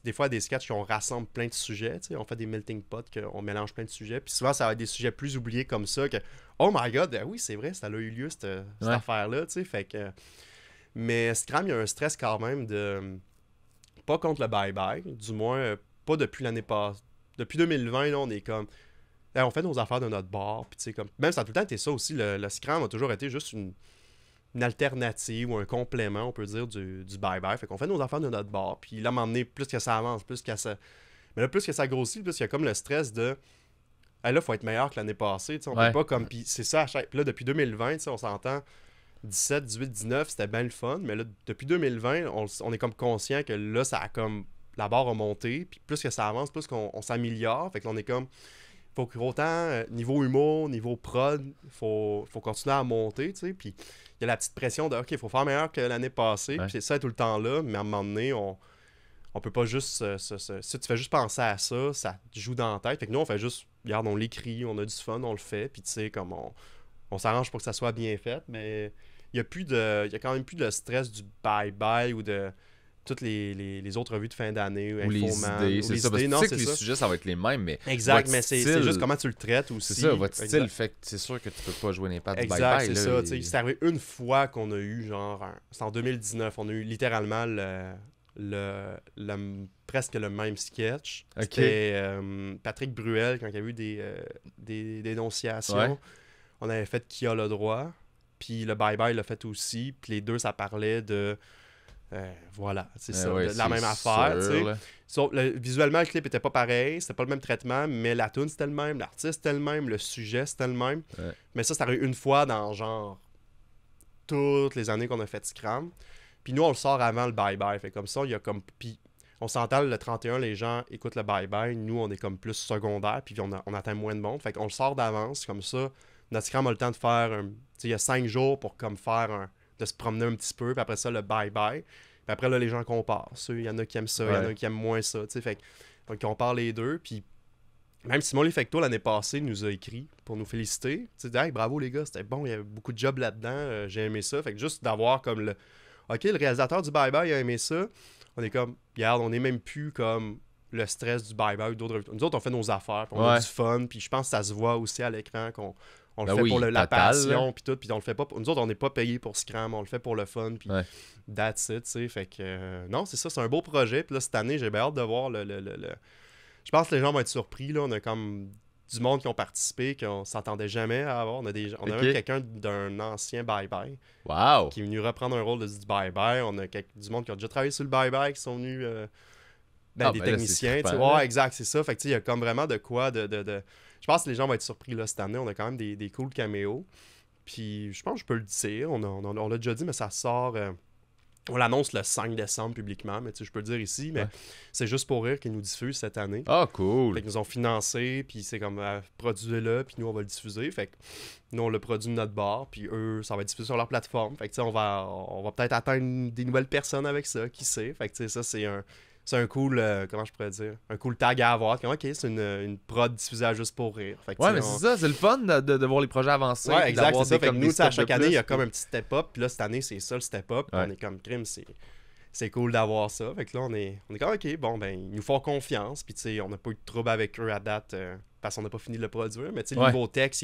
des fois, des sketchs, on rassemble plein de sujets. On fait des melting pots, on mélange plein de sujets. Puis souvent, ça va être des sujets plus oubliés comme ça. Que oh my god, oui, c'est vrai, ça a eu lieu, cette affaire-là. Fait que... Mais Scram, il y a un stress quand même de. Pas contre le bye-bye. Du moins, pas depuis l'année passée. Depuis 2020, là, on est comme... Là, on fait nos affaires de notre bord. Puis, comme... Même ça a tout le temps été ça aussi. Le Scram a toujours été juste une alternative ou un complément, on peut dire, du bye-bye. Fait qu'on fait nos affaires de notre bord. Puis là, à un moment donné, plus que ça avance, plus que ça... Mais là, plus que ça grossit, plus il y a comme le stress de... Hey, là, il faut être meilleur que l'année passée. On peut pas comme... Puis c'est ça, Puis là, depuis 2020, on s'entend... 17, 18, 19, c'était bien le fun. Mais là, depuis 2020, on est comme conscient que là, ça a comme... La barre a monté, puis plus que ça avance, plus qu'on s'améliore. Fait que là, on est comme... Faut que autant, niveau humour, niveau prod, faut continuer à monter, tu sais. Puis il y a la petite pression de, OK, il faut faire meilleur que l'année passée. Puis c'est ça tout le temps là, mais à un moment donné, on peut pas juste... si tu fais juste penser à ça, ça te joue dans la tête. Fait que nous, on fait juste... Regarde, on l'écrit, on a du fun, on le fait, puis tu sais, comme on s'arrange pour que ça soit bien fait, mais il y a quand même plus de stress du bye-bye ou de... toutes les autres revues de fin d'année ou les idées, c'est ça. Parce que tu sais que les sujets, ça va être les mêmes, mais exact, mais c'est juste comment tu le traites aussi. C'est ça, votre style fait que c'est sûr que tu peux pas jouer n'importe quoi. Exact, c'est ça. C'est arrivé une fois qu'on a eu, genre, c'est en 2019, on a eu littéralement presque le même sketch. Okay. C'était Patrick Bruel, quand il y a eu des dénonciations. Ouais. On avait fait Qui a le droit, puis le bye-bye l'a fait aussi, puis les deux, ça parlait de... voilà, c'est ça, la même affaire. Visuellement, le clip était pas pareil, c'était pas le même traitement, mais la tune c'était le même, l'artiste c'était le même, le sujet c'était le même. Ouais. Mais ça arrive une fois dans genre toutes les années qu'on a fait Scram. Puis nous, on le sort avant le bye-bye. Fait comme ça, il y a comme... Puis on s'entend, le 31, les gens écoutent le bye-bye. Nous, on est comme plus secondaire, puis on atteint moins de monde. Fait qu'on le sort d'avance, comme ça. Notre scram a le temps de faire... il y a 5 jours pour comme faire de se promener un petit peu, puis après ça, le bye-bye. Puis après, là, les gens comparent. Il y en a qui aiment ça, il y en a qui aiment moins ça. Fait donc, on parle les deux, puis même Simon Lefecto, l'année passée, nous a écrit pour nous féliciter. Hey, bravo les gars, c'était bon, il y avait beaucoup de jobs là-dedans, j'ai aimé ça. Fait que juste d'avoir comme le... OK, le réalisateur du bye-bye a aimé ça. On est comme, regarde, on n'est même plus comme le stress du bye-bye. Nous autres, on fait nos affaires, on a du fun, puis je pense que ça se voit aussi à l'écran qu'on le fait pour la passion, puis tout, puis on le fait pas. Nous autres, on n'est pas payés pour Scram, on le fait pour le fun, puis that's it, tu sais. Fait que, non, c'est ça, c'est un beau projet. Puis là, cette année, j'ai bien hâte de voir le... Je pense que les gens vont être surpris, là. On a comme du monde qui ont participé, qu'on s'attendait jamais à avoir. On a même quelqu'un d'un ancien bye-bye qui est venu reprendre un rôle du bye-bye. On a du monde qui a déjà travaillé sur le bye-bye, qui sont venus... des techniciens, tu vois, exact, c'est ça. Fait que, il y a comme vraiment de quoi de... Je pense que les gens vont être surpris là, cette année. On a quand même des cool caméos. Puis je pense que je peux le dire. On l'a déjà dit, mais ça sort... on l'annonce le 5 décembre publiquement, mais je peux le dire ici. Mais c'est juste pour rire qu'ils nous diffusent cette année. Ah, cool! Fait qu'ils nous ont financé, puis c'est comme produisez-le, puis nous, on va le diffuser. Fait que nous, on le produit de notre bar, puis eux, ça va être diffusé sur leur plateforme. Fait que on va peut-être atteindre des nouvelles personnes avec ça, qui sait. Fait que ça, c'est un cool, comment je pourrais dire, un cool tag à avoir. OK, c'est une prod diffusée à juste pour rire. Fait que, mais c'est ça, c'est le fun de voir les projets avancer. Ouais, exact, c'est ça. Fait que nous, à chaque année, il y a comme un petit step-up. Puis là, cette année, c'est ça le step-up. On est comme crime, c'est cool d'avoir ça. Fait que là, on est comme, OK, bon, ben, ils nous font confiance. Puis tu sais, on n'a pas eu de trouble avec eux à date parce qu'on n'a pas fini de le produire. Mais tu sais, le niveau texte,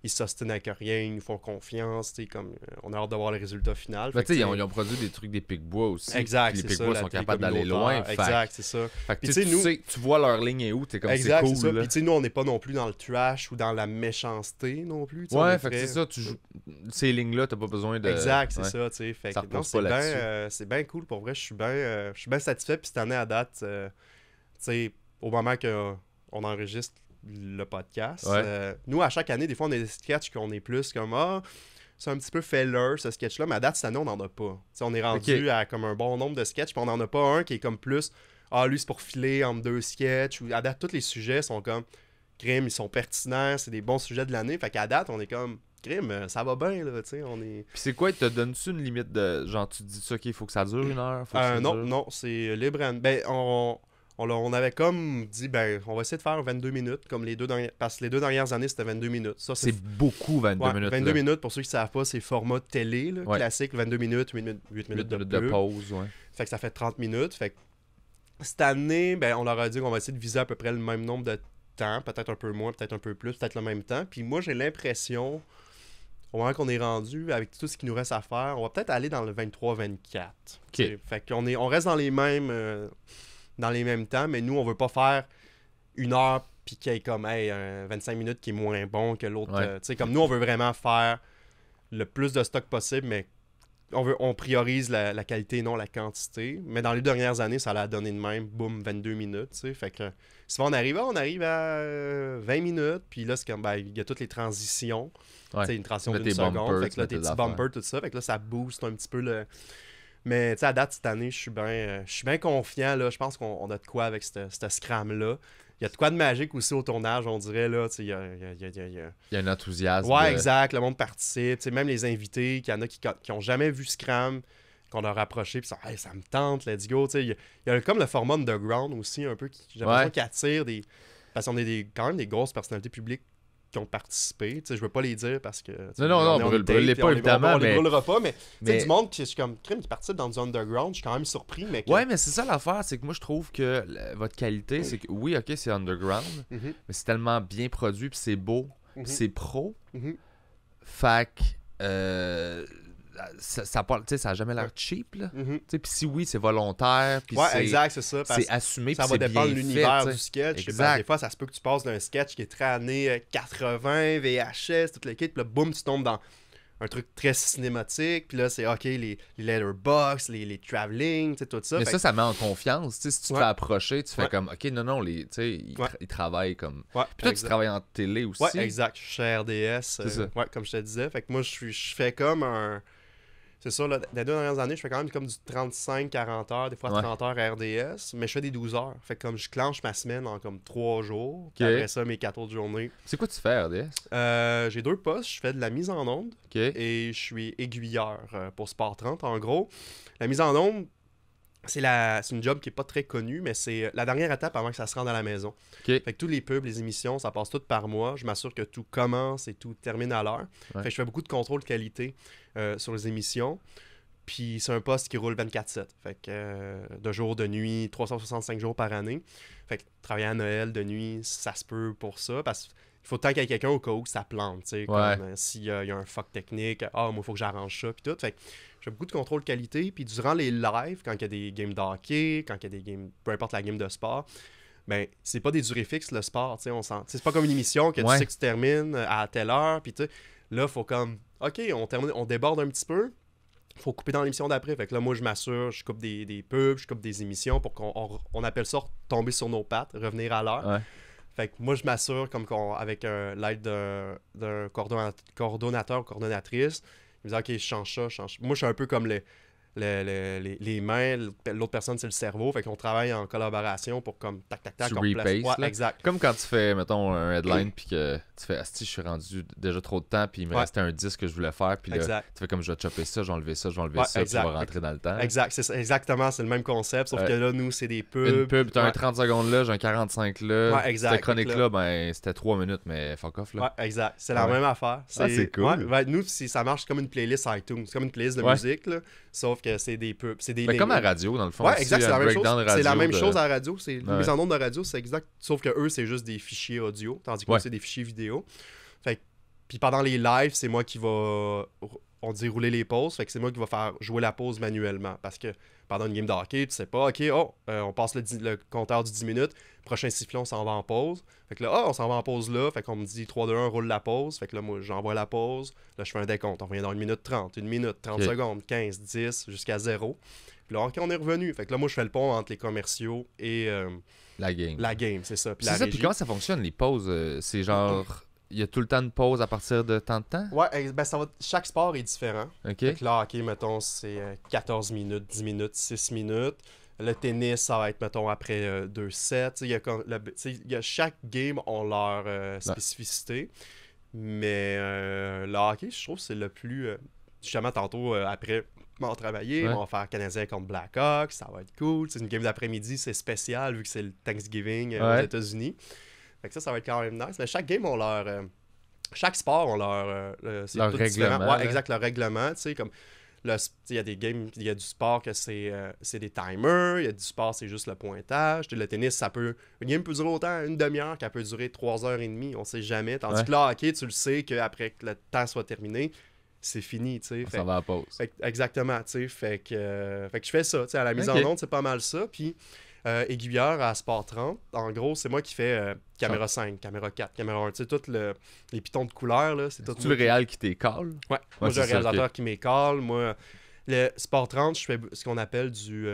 ils s'ostinent avec rien, ils nous font confiance, comme, on a hâte de voir le résultat final. Ils ont produit des trucs des Picbois aussi. Exact, les Picbois sont capables d'aller loin. Exact, c'est ça. Fait que tu vois leur ligne et où, t'es comme exact, c'est cool. Puis tu sais, nous, on n'est pas non plus dans le trash ou dans la méchanceté non plus. Ouais, fait que c'est ça, tu joues ces lignes-là, t'as pas besoin de... Exact, c'est ça, tu sais. Fait ça que non, c'est bien cool, pour vrai, je suis bien satisfait. Puis cette année, à date, tu sais, au moment qu'on enregistre le podcast. Nous, à chaque année, des fois, on a des sketchs qu'on est plus comme c'est un petit peu filler, ce sketch-là, mais à date, cette année, on n'en a pas. T'sais, on est rendu à comme un bon nombre de sketchs, puis on n'en a pas un qui est comme plus lui, c'est pour filer entre deux sketchs. Ou à date, tous les sujets sont comme crime, ils sont pertinents, c'est des bons sujets de l'année. Fait qu'à date, on est comme crime, ça va bien, là, tu sais, on est... Puis c'est quoi, il te donne-tu une limite de... Genre, tu te dis ça, qu'il faut que ça dure 1 heure? Non, c'est libre. Ben, on avait comme dit, ben, on va essayer de faire 22 minutes, comme parce que les 2 dernières années, c'était 22 minutes. Ça, c'est beaucoup, 22 minutes. 22 minutes, pour ceux qui ne savent pas, c'est format télé, là, classique, 22 minutes, 8 minutes de pause. Fait que ça fait 30 minutes. Fait que cette année, ben, on leur a dit qu'on va essayer de viser à peu près le même nombre de temps, peut-être un peu moins, peut-être un peu plus, peut-être le même temps. Puis moi, j'ai l'impression, au moment qu'on est rendu, avec tout ce qui nous reste à faire, on va peut-être aller dans le 23-24. Okay. Fait qu'on reste dans les mêmes temps, mais nous, on veut pas faire 1 heure puis qu'il y ait comme 25 minutes qui est moins bon que l'autre. Tu sais, comme nous, on veut vraiment faire le plus de stock possible, mais on priorise la qualité, non la quantité. Mais dans les dernières années, ça l'a donné de même, boum, 22 minutes. Tu sais, fait que souvent, on arrive à 20 minutes, puis là, c'est comme, ben, il y a toutes les transitions. Tu sais, une transition d'une seconde. Fait que là, tes petits bumpers, tout ça. Fait que là, ça booste un petit peu le... Mais tu sais, à date, cette année, je suis bien confiant. Là. Je pense qu'on a de quoi avec ce scram-là. Il y a de quoi de magique aussi au tournage, on dirait. Là. Il y a un enthousiasme. Ouais, exact. Le monde participe. T'sais, même les invités, qu'il y en a qui n'ont jamais vu Scram, qu'on a rapproché. Puis ça me tente, let's go. Il y a comme le format underground aussi, un peu, j'ai l'impression qu'il attire des... Parce qu'on est quand même des grosses personnalités publiques qui ont participé. Je veux pas les dire parce que... Non, brûlez pas évidemment. On les brûlera pas, mais du monde qui participe dans du underground, je suis quand même surpris. Mais mais c'est ça l'affaire, c'est que moi je trouve que votre qualité, c'est que oui, ok, c'est underground, mais c'est tellement bien produit, puis c'est beau, puis c'est pro. Fait que ça a jamais l'air cheap, là. Puis si oui, c'est volontaire, puis exact, c'est ça. C'est assumé, ça va dépendre de l'univers du sketch. Exact. Des fois, ça se peut que tu passes d'un sketch qui est très années 80, VHS, toute l'équipe, puis là, boum, tu tombes dans un truc très cinématique, puis là, c'est OK, les letterbox, les travelling, tout ça. Mais ça met en confiance. Si tu te fais approcher, tu fais comme OK, non, ils travaillent comme... Puis toi, tu travailles en télé aussi. Ouais, exact. Je suis chez RDS. Comme je te disais. Fait que moi, je fais comme un... c'est ça, là, les 2 dernières années, je fais quand même comme du 35-40 heures, des fois 30 heures à RDS, mais je fais des 12 heures. Fait que comme je clenche ma semaine en comme 3 jours, puis après ça, mes 4 autres journées. C'est quoi tu fais à RDS? J'ai 2 postes, je fais de la mise en onde et je suis aiguilleur pour Sport 30. En gros, la mise en onde, c'est une job qui est pas très connue, mais c'est la dernière étape avant que ça se rende à la maison. Fait que tous les pubs, les émissions, ça passe tout par moi. Je m'assure que tout commence et tout termine à l'heure. Fait que je fais beaucoup de contrôle qualité sur les émissions. Puis c'est un poste qui roule 24/7. Fait que de jour, de nuit, 365 jours par année. Fait que travailler à Noël de nuit, ça se peut pour ça. Parce qu'il faut tant qu'il y ait quelqu'un au cas où ça plante. Comme s'il y a un fuck technique, moi, il faut que j'arrange ça. Puis tout. Fait que j'ai beaucoup de contrôle qualité. Puis durant les lives, quand il y a des games de hockey, quand il y a des games, peu importe la game de sport, ben c'est pas des durées fixes le sport. C'est pas comme une émission que tu sais que tu termines à telle heure. Puis là, il faut comme, OK, on déborde un petit peu. Faut couper dans l'émission d'après. Fait que là, moi, je m'assure, je coupe des pubs, je coupe des émissions pour qu'on appelle ça tomber sur nos pattes, revenir à l'heure. Fait que moi, je m'assure comme avec l'aide d'un coordonnateur ou coordonnatrice. Il me dit, OK, je change ça, je change. Moi, je suis un peu comme les mains, l'autre personne, c'est le cerveau. Fait qu'on travaille en collaboration pour comme tac, tac, tac. Tu repaces, là. Exact. Comme quand tu fais, mettons, un headline, puis que tu fais, asti, je suis rendu déjà trop de temps, puis il me restait un 10 que je voulais faire, puis là, tu fais comme, je vais chopper ça, je vais enlever ça, je vais enlever ça, puis tu vas rentrer dans le temps. Exact, exactement, c'est le même concept, sauf que là, nous, c'est des pubs. Une pub, t'as un 30 secondes là, j'ai un 45 là. Exact. Cette chronique-là, ben, c'était 3 minutes, mais fuck off, là. Exact, c'est la même affaire. C'est cool. Nous, ça marche comme une playlist iTunes, c'est comme une playlist de musique, là, sauf que c'est des pubs. C'est des comme à la radio, dans le fond. Exact, c'est la même chose. C'est la même chose à la radio. Les mises en onde de radio, c'est exact. Sauf que eux, c'est juste des fichiers audio, tandis que nous, c'est des fichiers vidéo. Fait que, puis pendant les lives, c'est moi qui va, on dit rouler les pauses. Fait que c'est moi qui va faire jouer la pause manuellement. Parce que pendant une game de hockey, tu sais pas, OK, on passe le compteur du 10 minutes. Prochain sifflet, on s'en va en pause. Fait que là, on s'en va en pause là. Fait qu'on me dit 3, 2, 1, roule la pause. Fait que là, moi, j'envoie la pause. Là, je fais un décompte. On revient dans 1 minute 30, 1 minute, 30 secondes, 15, 10, jusqu'à 0. Puis là, OK, on est revenu. Fait que là, moi, je fais le pont entre les commerciaux et la game. La game, c'est ça. Puis c'est ça, puis comment ça fonctionne, les pauses? C'est genre... Il y a tout le temps de pause à partir de tant de temps? Ouais, ben chaque sport est différent. OK. Fait que là, hockey, mettons, c'est 14 minutes, 10 minutes, 6 minutes. Le tennis, ça va être, mettons, après 2 sets. Chaque game a leur spécificité. Mais le hockey, je trouve que c'est le plus... justement, tantôt, après m'en travailler, on va faire Canadien contre Blackhawks, ça va être cool. C'est une game d'après-midi, c'est spécial vu que c'est le Thanksgiving aux États-Unis. Fait que ça va être quand même nice. Mais chaque game a leur... chaque sport a leur règlement. Ouais, exact, leur règlement. Tu sais, comme... Il y a des games, il y a du sport que c'est des timers, il y a du sport, c'est juste le pointage. Le tennis, ça peut... Une game peut durer autant une demi-heure qu'elle peut durer 3h30, on sait jamais. Tandis que là, hockey, tu le sais qu'après que le temps soit terminé, c'est fini, tu sais. Ça va à pause. Exactement, tu sais. Fait que je fais ça, tu sais, à la mise en onde, c'est pas mal ça. Puis aiguilleur à Sport 30, en gros, c'est moi qui fais caméra 5, caméra 4, caméra 1, tu sais, tous les pitons de couleurs, là, c'est tout. Tu le réal qui t'écale? Ouais, moi j'ai un réalisateur qui m'écale. Moi, le Sport 30, je fais ce qu'on appelle du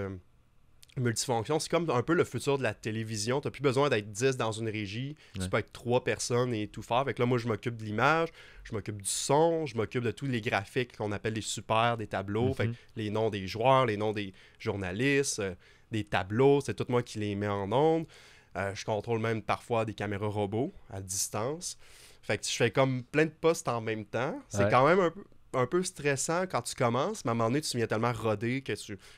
multifonction. C'est comme un peu le futur de la télévision. Tu n'as plus besoin d'être 10 dans une régie. Tu peux être 3 personnes et tout faire. Fait que là, moi, je m'occupe de l'image, je m'occupe du son, je m'occupe de tous les graphiques qu'on appelle les supers des tableaux. Fait que les noms des joueurs, les noms des journalistes, des tableaux, c'est tout moi qui les mets en onde. Je contrôle même parfois des caméras robots à distance. Fait que je fais comme plein de postes en même temps. C'est quand même un peu stressant quand tu commences, mais à un moment donné, tu viens tellement rodé que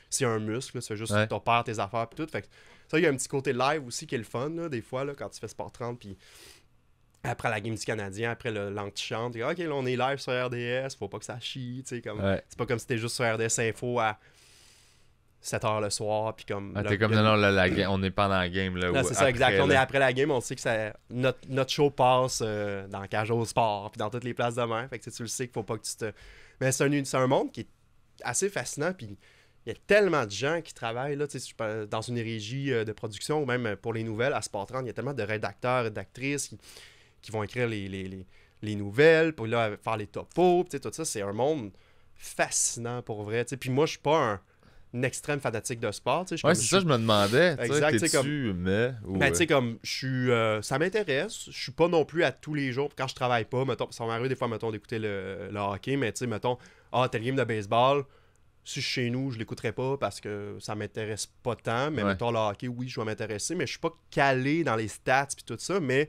c'est un muscle, là, c'est juste que tu perds tes affaires et tout. Fait que ça, il y a un petit côté live aussi qui est le fun, là, des fois, là, quand tu fais Sport 30, puis après la game du Canadien, après l'antichambre, tu dis, OK, là, on est live sur RDS, faut pas que ça chie, tu sais, comme... C'est pas comme si t'es juste sur RDS Info à 7h le soir, puis comme... t'es comme, non, on n'est pas dans la game, là. Non, c'est ça, exact. On est après la game, on sait que notre show passe dans Cage au Sport, puis dans toutes les places de mer. Fait que tu le sais qu'il faut pas que tu te... Mais c'est un monde qui est assez fascinant, puis il y a tellement de gens qui travaillent, là, dans une régie de production, ou même pour les nouvelles, à Sport 30, il y a tellement de rédacteurs, rédactrices qui vont écrire les nouvelles, pour là, faire les topos, tout ça, c'est un monde fascinant, pour vrai. Puis moi, je suis pas une extrême fanatique de sport. C'est ça, je me demandais. Exact, tu sais, comme je suis. Ça m'intéresse. Je suis pas non plus à tous les jours. Quand je travaille pas, mettons, ça m'arrive des fois, mettons, d'écouter le hockey, mais tu sais, mettons, tel game de baseball, si je suis chez nous, je l'écouterai pas parce que ça m'intéresse pas tant. Mais mettons le hockey, oui, je vais m'intéresser. Mais je suis pas calé dans les stats et tout ça. Mais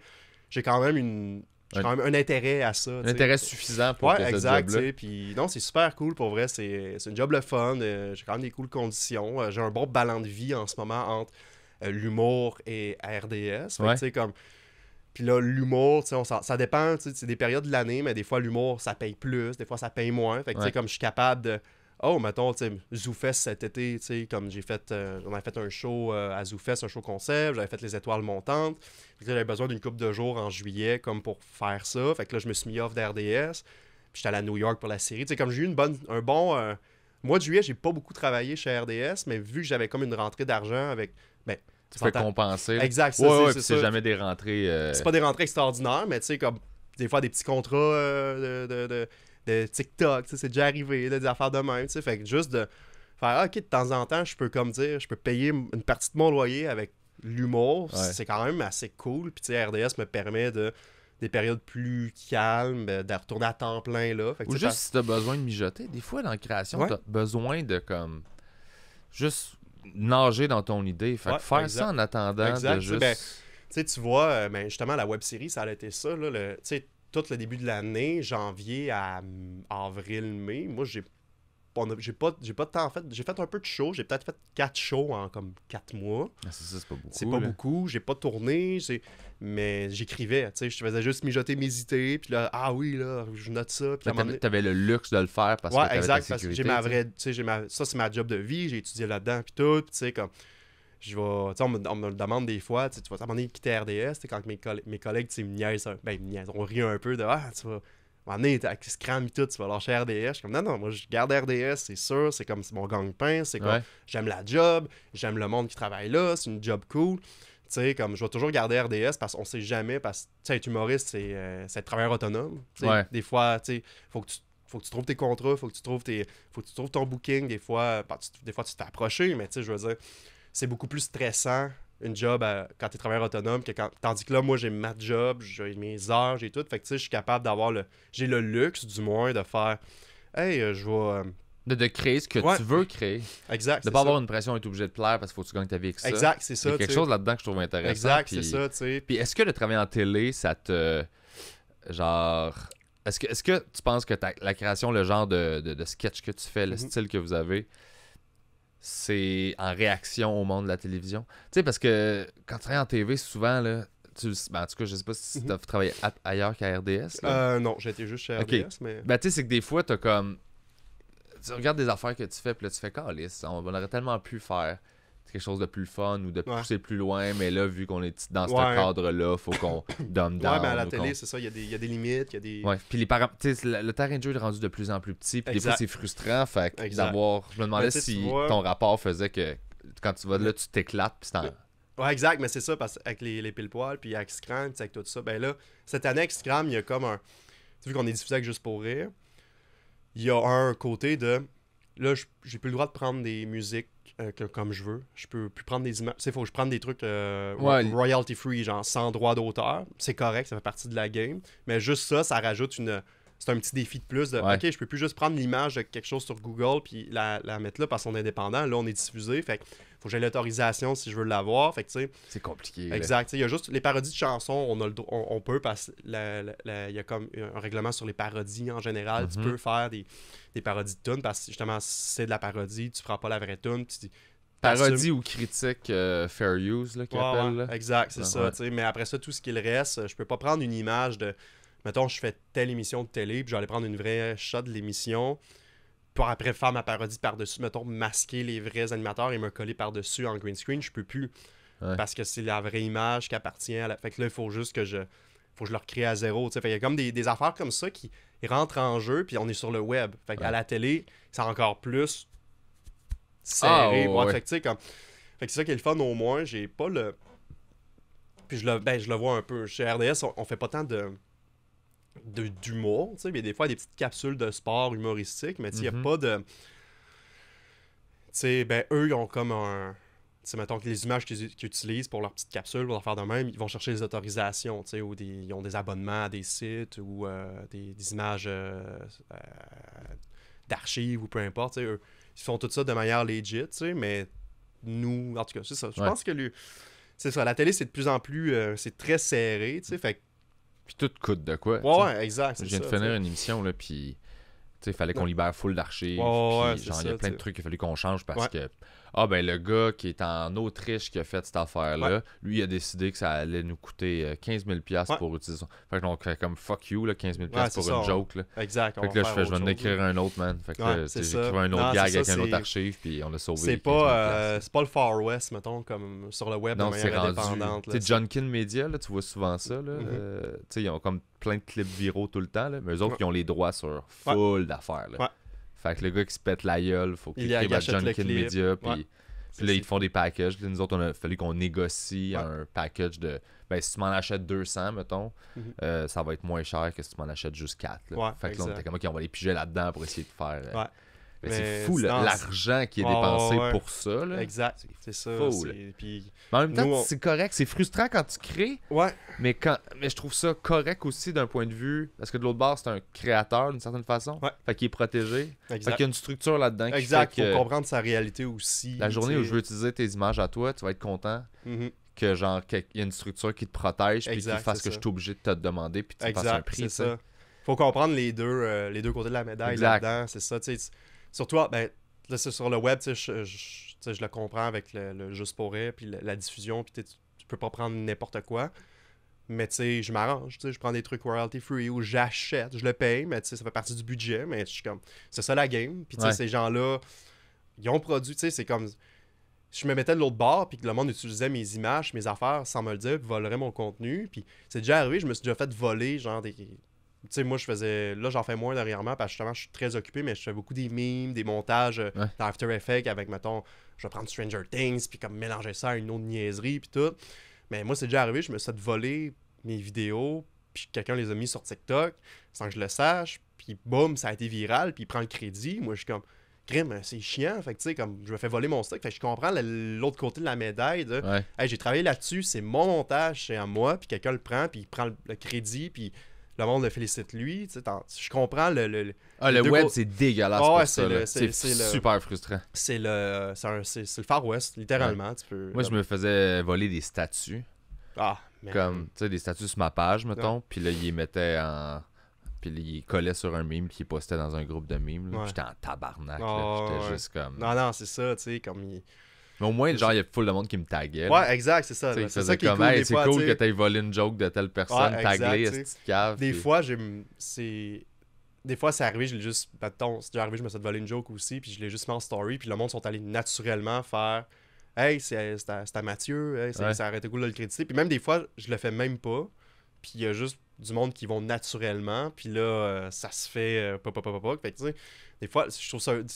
j'ai quand même un intérêt à ça. Un intérêt suffisant pour que exact, ce job-là. Puis non, c'est super cool pour vrai. C'est une job le fun. J'ai quand même des cool conditions. J'ai un bon ballon de vie en ce moment entre l'humour et RDS. Fait que, comme... Puis là, l'humour, ça dépend. C'est des périodes de l'année, mais des fois, l'humour, ça paye plus. Des fois, ça paye moins. Fait que, comme je suis capable de... Oh, mettons, ZooFest cet été, comme j'ai fait... on a fait un show à ZooFest, un show concept. J'avais fait les étoiles montantes. Fait que là, j'avais besoin d'une couple de jours en juillet comme pour faire ça. Fait que là, je me suis mis off d'RDS. Puis j'étais allé à New York pour la série. Comme j'ai eu un bon... mois de juillet, j'ai pas beaucoup travaillé chez RDS, mais vu que j'avais comme une rentrée d'argent avec... Tu peux compenser. Exact, c'est jamais des rentrées... C'est pas des rentrées extraordinaires, mais tu sais, comme des fois des petits contrats de TikTok, c'est déjà arrivé, des affaires de même, tu sais. Fait que juste de faire, ok, de temps en temps, je peux comme dire, je peux payer une partie de mon loyer avec l'humour, c'est quand même assez cool. Puis tu sais, RDS me permet des périodes plus calmes, de retourner à temps plein là. Fait que, ou juste si t'as besoin de mijoter, des fois dans la création, t'as besoin de comme... Juste... nager dans ton idée. Fait que faire ça en attendant de juste... tu vois, justement, la web-série, ça a été ça. Là, tout le début de l'année, janvier à avril, mai, moi, j'ai pas de temps. En fait, j'ai fait un peu de show. J'ai peut-être fait 4 shows en comme 4 mois. C'est pas beaucoup. C'est pas beaucoup. J'ai pas tourné. Mais j'écrivais. Je faisais juste mijoter mes idées. Puis là, oui, là, je note ça. Puis t'avais le luxe de le faire parce que t'avais exact, ta sécurité. Parce que j'ai ça, c'est ma job de vie. J'ai étudié là-dedans. Puis tout. Puis comme... on me le demande des fois, tu vas t'amener quitter RDS, quand mes collègues me niaisent, on rit un peu de tu vas m'amener avec Scram et tout, tu vas lâcher RDS. Je suis comme non, moi je garde RDS, c'est sûr, c'est comme mon gang-pain, c'est comme j'aime la job, j'aime le monde qui travaille là, c'est une job cool. Tu sais, comme je vais toujours garder RDS parce qu'on sait jamais, parce que être humoriste, c'est être travailleur autonome. Des fois, tu sais, faut que tu trouves tes contrats, faut que tu trouves ton booking. Des fois, tu te fais approcher, mais tu sais, je veux dire, c'est beaucoup plus stressant une job quand tu es travailleur autonome tandis que là, moi, j'ai ma job, j'ai mes heures, j'ai tout. Fait que tu sais, je suis capable d'avoir j'ai le luxe, du moins, de faire hey, je vais... De créer ce que tu veux créer. Exact. De pas avoir une pression d'être obligé de plaire parce qu'il faut que tu gagnes ta vie avec ça. Exact, c'est ça. Il y a quelque chose là-dedans que je trouve intéressant. Exact, c'est ça, tu sais. Puis est-ce que le travail en télé, ça te... Genre... Est-ce que tu penses que la création, le genre de sketch que tu fais, le style que vous avez, c'est en réaction au monde de la télévision? Tu sais, parce que quand tu travailles en TV, souvent, là, en tout cas, je sais pas si tu as travaillé ailleurs qu'à RDS. Non, j'ai été juste chez RDS, mais... Ben, tu sais, c'est que des fois, t'as comme... Tu regardes des affaires que tu fais, puis là, tu fais calisse. On aurait tellement pu faire quelque chose de plus fun ou de pousser plus loin, mais là, vu qu'on est dans ce cadre-là, faut qu'on dumb down. Ouais, mais à la télé, c'est ça, il y a des limites, il y a des... Ouais, puis le terrain de jeu est rendu de plus en plus petit, puis des fois, c'est frustrant, fait que d'avoir... Je me demandais si ton rapport faisait que quand tu vas là, tu t'éclates, puis c'est en... Ouais, exact, mais c'est ça, parce qu'avec les pile-poils, puis avec Scram, avec tout ça, ben là, cette année, avec Scram, il y a comme un... Tu vu qu'on est diffusé avec Juste pour rire, il y a un côté de... Là, j'ai plus le droit de prendre des musiques comme je veux. Je peux plus prendre des images. Il faut que je prenne des trucs royalty free, genre sans droit d'auteur. C'est correct, ça fait partie de la game. Mais juste ça rajoute c'est un petit défi de plus de OK, je peux plus juste prendre l'image de quelque chose sur Google puis la mettre là parce qu'on est indépendant. Là, on est diffusé. Fait que faut que j'ai l'autorisation si je veux l'avoir. Fait que tu sais. C'est compliqué. Exact. Il y a juste les parodies de chansons, on peut parce qu'il y a comme un règlement sur les parodies en général. Tu peux faire des parodies de tunes parce que justement, c'est de la parodie, tu feras pas la vraie tune. Parodie ou critique fair use, là, qu'ils appellent. Là. Exact, c'est ça. Mais après ça, tout ce qu'il reste, je peux pas prendre une image de... Mettons, je fais telle émission de télé, puis je vais aller prendre une vraie shot de l'émission, pour après faire ma parodie par-dessus, mettons, masquer les vrais animateurs et me coller par-dessus en green screen. Je peux plus, parce que c'est la vraie image qui appartient à la... Fait que là, il faut juste que je le recrée à zéro. Fait il y a comme des affaires comme ça qui rentrent en jeu, puis on est sur le web. Fait qu'à la télé, c'est encore plus serré. Fait que c'est ça qui est le fun, au moins. J'ai pas le... Puis je le vois un peu. Chez RDS, on fait pas tant d'humour, tu sais, mais des fois, il y a des petites capsules de sport humoristique, mais il n'y a pas de... Tu sais, eux, ils ont comme un... Tu sais, mettons que les images qu'ils utilisent pour leurs petites capsules, pour leur faire de même, ils vont chercher les autorisations, tu sais, ou ils ont des abonnements à des sites, ou des images d'archives, ou peu importe, tu sais, eux, font tout ça de manière legit, tu sais, mais nous, en tout cas, c'est ça. Je pense que c'est ça, la télé, c'est de plus en plus, c'est très serré, tu sais, fait que... Puis tout coûte de quoi. Ouais, exact, c'est ça. Je viens de finir une émission, là, puis... Il fallait qu'on libère full d'archives. Puis genre, il y a plein de trucs qu'il a fallu qu'on change parce que le gars qui est en Autriche qui a fait cette affaire-là, lui, il a décidé que ça allait nous coûter 15 000 pour utiliser ça. Fait que on fait comme fuck you, là, 15 000 pour une joke. Là. Exact. Fait que là, je vais en écrire un autre, man. Fait que là, j'ai écrit un autre gag avec un autre archive, puis on a sauvé. C'est pas le Far West, mettons, comme sur le web de manière indépendante. Tu sais, Junkin Media, là, tu vois souvent ça. Là, ils ont comme plein de clips viraux tout le temps, là, mais eux autres, ils ont les droits sur full d'affaires. Là. Fait que le gars qui se pète la gueule, faut qu'il écrive à Junkin Media, puis là, ils te font des packages. Nous autres, on a fallu qu'on négocie un package de... Ben, si tu m'en achètes 200, mettons, ça va être moins cher que si tu m'en achètes juste 4. Là. Fait que là, on était comme, OK, on va les piger là-dedans pour essayer de faire... Mais c'est fou l'argent qui est dépensé pour ça. Là. Exact, c'est ça. Fou, puis, mais en même temps, c'est correct. C'est frustrant quand tu crées. Mais je trouve ça correct aussi d'un point de vue. Parce que de l'autre bord, c'est un créateur d'une certaine façon. Fait qu'il est protégé. Fait qu'il y a une structure là-dedans. Exact, il faut comprendre sa réalité aussi. La journée où je veux utiliser tes images à toi, tu vas être content. Que genre qu'il y a une structure qui te protège puis qui fasse que je suis obligé de te demander puis tu fasses un prix. C'est ça. Faut comprendre les deux côtés de la médaille là-dedans. C'est ça, tu sais. Surtout, ben, là, c'est sur le web, je le comprends avec le juste pour rire, puis la diffusion, puis tu peux pas prendre n'importe quoi. Mais tu sais, je m'arrange, je prends des trucs royalty free ou j'achète, je le paye, mais tu sais, ça fait partie du budget, mais je suis comme, c'est ça la game. Puis tu sais, ces gens-là, ils ont produit, tu sais, c'est comme, je me mettais de l'autre bord, puis que le monde utilisait mes images, mes affaires, sans me le dire, puis volerait mon contenu. Puis c'est déjà arrivé, je me suis déjà fait voler, genre des... Tu sais, moi, j'en fais moins dernièrement parce que justement, je suis très occupé, mais je fais beaucoup des memes, des montages dans After Effects avec, mettons, je vais prendre Stranger Things, puis comme mélanger ça à une autre niaiserie, puis tout. Mais moi, c'est déjà arrivé, je me suis fait voler mes vidéos, puis quelqu'un les a mis sur TikTok sans que je le sache, puis boum, ça a été viral, puis il prend le crédit. Moi, je suis comme, crime, c'est chiant. Fait que, tu sais, comme, je me fais voler mon stock. Fait que je comprends l'autre côté de la médaille de, hey, j'ai travaillé là-dessus, c'est mon montage, c'est à moi, puis quelqu'un le prend, puis il prend le crédit, puis le monde le félicite lui. Je comprends le web, c'est dégueulasse pour ça. C'est super frustrant. C'est le Far West, littéralement. Moi, je me faisais voler des statuts. Comme, tu sais, des statuts sur ma page, mettons. Puis là, ils les mettaient en... Puis ils collaient sur un meme qui postait dans un groupe de memes. J'étais en tabarnak. J'étais juste comme... Non, c'est ça, tu sais, comme... Mais au moins, genre, il y a full de monde qui me taguait. Ouais, exact, c'est ça. C'est ça qui est cool. Hey, c'est cool que t'aies volé une joke de telle personne, taguée, est-ce que cave. Des fois, des fois, c'est arrivé, je l'ai juste... c'est déjà arrivé, je me suis volé une joke aussi, puis je l'ai juste mis en story, puis le monde sont allés naturellement faire « Hey, c'est à Mathieu, hey, ça aurait été cool de le créditer. » Puis même des fois, je le fais même pas, puis il y a juste du monde qui vont naturellement, puis là, ça se fait pas. Fait que tu sais, des fois, je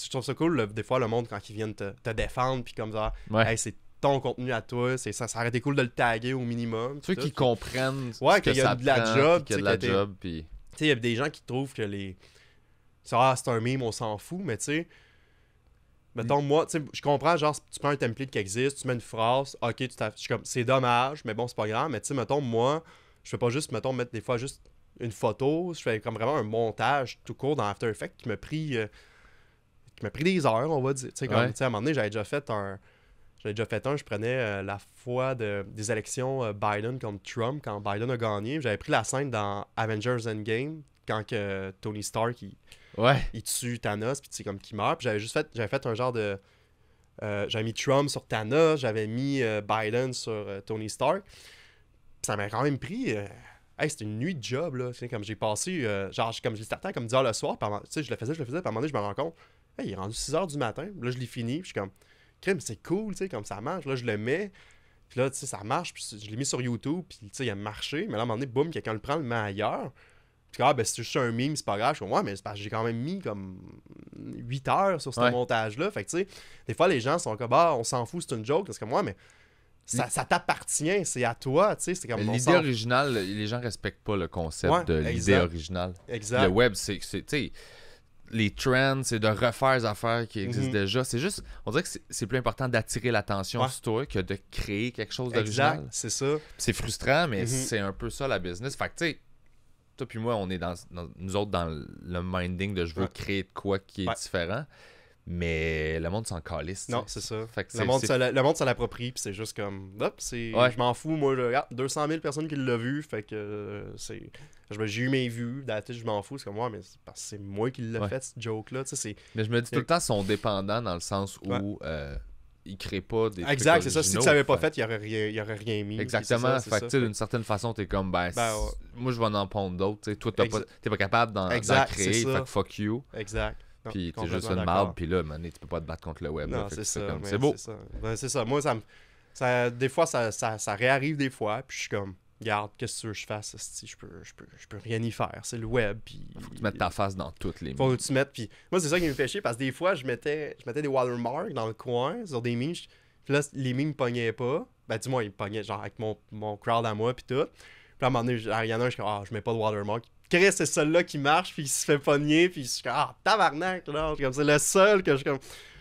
trouve ça cool, des fois, le monde, quand ils viennent te défendre, puis comme ça, hey, c'est ton contenu à toi, ça aurait été cool de le taguer au minimum. Ceux qui comprennent qu'il y a de la job, qu'il y a de la job, puis... Tu sais, il y a des gens qui trouvent que c'est un meme, on s'en fout, mais tu sais, mettons, moi, tu sais, je comprends, genre, tu prends un template qui existe, tu mets une phrase, ok, je suis comme, c'est dommage, mais bon, c'est pas grave, mais tu sais, mettons, moi, je fais pas juste, mettons, mettre des fois juste une photo, je fais comme vraiment un montage tout court dans After Effects qui m'a pris des heures, on va dire. Tu sais, à un moment donné, j'avais déjà fait un, je prenais la fois des élections Biden contre Trump, quand Biden a gagné. J'avais pris la scène dans Avengers Endgame, quand que Tony Stark, il tue Thanos, puis tu sais, comme qu'il meurt. Puis j'avais fait un genre de... j'avais mis Trump sur Thanos, j'avais mis Biden sur Tony Stark. Puis ça m'a quand même pris... c'était une nuit de job, là. Comme j'ai passé... comme je l'ai starté comme 10h le soir, tu sais, je le faisais, puis à un moment donné, je me rends compte, il est rendu 6h du matin. Là, je l'ai fini, puis je suis comme... Crème, c'est cool, tu sais, comme ça marche. Là, je le mets, puis là, tu sais, ça marche, puis je l'ai mis sur YouTube, puis tu sais, il a marché. Mais là, à un moment donné, boum, quelqu'un le prend, le met ailleurs. Puis c'est juste un meme, c'est pas grave. Je suis comme, ouais, mais c'est parce que j'ai quand même mis comme 8 heures sur ce montage-là. Fait que, tu sais, des fois, les gens sont comme, on s'en fout, c'est une joke. C'est comme, ouais, mais ça t'appartient, c'est à toi, tu sais. C'est comme l'idée originale, les gens respectent pas le concept de l'idée originale. Exact. Le web, c'est tu sais... Les trends, c'est de refaire des affaires qui existent déjà. C'est juste, on dirait que c'est plus important d'attirer l'attention sur toi que de créer quelque chose d'original. Exact, c'est ça. C'est frustrant, mais c'est un peu ça la business. Fait que tu sais, toi puis moi, on est nous autres dans le minding de je veux créer de quoi qui est différent. Mais le monde s'en calisse. Non, c'est ça. Fait que le monde ça l'approprie, puis c'est juste comme, hop, je m'en fous, moi, regarde, 200 000 personnes qui l'ont vu, fait que j'ai eu mes vues, je m'en fous, c'est comme, ouais, mais c'est parce que c'est moi qui l'ai fait, cette joke-là, tu sais, c'est... Mais je me dis tout le temps, ils sont dépendants dans le sens où ils créent pas des trucs exact, c'est ça, si tu l'avais pas fait, fait, il y aurait rien mis. exactement, fait que, tu sais, d'une certaine façon, t'es comme, moi, je vais en pondre d'autres, tu sais, toi, t'es pas capable d'en créer, fait que fuck you. Exact. Puis t'es juste une marde, puis là, man, tu peux pas te battre contre le web. Non, là, c'est ça. C'est beau. C'est ça. Moi, des fois, ça réarrive des fois, puis je suis comme, regarde, qu'est-ce que tu veux que je fasse? Je peux rien y faire. C'est le web. Puis faut que tu mettes ta face dans toutes les faut que tu mettes. Puis moi, c'est ça qui me fait chier, parce que des fois, je mettais des watermarks dans le coin, sur des memes. Puis là, les memes pognaient pas. Ben, dis-moi, ils pognaient genre avec mon crowd à moi, puis tout. Puis à un moment donné, il y en a un, je suis comme, je mets pas de watermark. Chris, c'est celui-là qui marche, puis il se fait pogner, puis je suis comme, tabarnak, là. C'est le seul que je suis comme.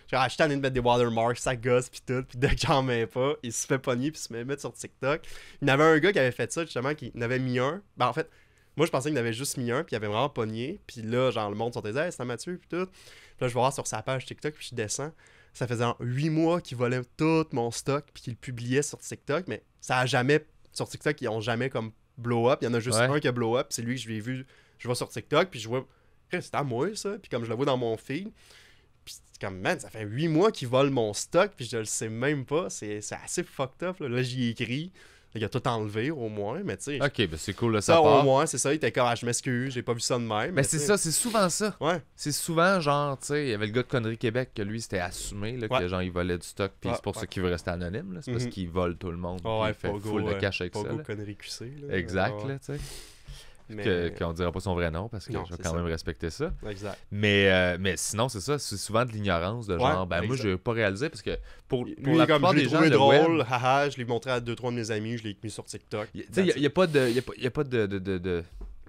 Je suis tanné de mettre des watermarks, ça gosse, puis tout. Puis dès que j'en mets pas, il se fait pogner, puis il se met mettre sur TikTok. Il y en avait un gars qui avait fait ça, justement, qui n'avait mis un. Ben, en fait, moi, je pensais qu'il en avait juste mis un, puis il avait vraiment pogné. Puis là, genre, le monde sortait, hey, c'est Mathieu, puis tout. Puis là, je vais voir sur sa page TikTok, puis je descends. Ça faisait 8 mois qu'il volait tout mon stock, puis qu'il le publiait sur TikTok, mais ça a jamais. Sur TikTok, ils ont jamais comme blow up. Il y en a juste un qui a blow up, c'est lui que je l'ai vu. Je vais sur TikTok, puis je vois, c'est à moi ça. Puis comme je le vois dans mon feed, puis c'est comme, man, ça fait 8 mois qu'il vole mon stock, puis je le sais même pas. C'est assez fucked up. Là j'y ai écrit. Il a tout enlevé au moins, mais tu sais. Ok, ben c'est cool, là, ça part. Au moins, c'est ça. Il était comme, je m'excuse, j'ai pas vu ça de même. Mais c'est ça, c'est souvent ça. Ouais. C'est souvent, genre, tu sais, il y avait le gars de Connery Québec, que lui, c'était assumé, là, que genre, il volait du stock, puis c'est pour ça qu'il veut rester anonyme, là. C'est parce qu'il vole tout le monde. Il fait full de cash avec ça. Connery QC, là. Exact, là, tu sais. Qu'on dira pas son vrai nom parce que je vais quand même respecter ça. Exact. Mais sinon, c'est ça, c'est souvent de l'ignorance de genre, moi, je n'ai pas réalisé parce que pour lui, la plupart des gens, le drôle, web, haha, je l'ai montré à 2-3 de mes amis, je l'ai mis sur TikTok. Tu sais, il n'y a pas de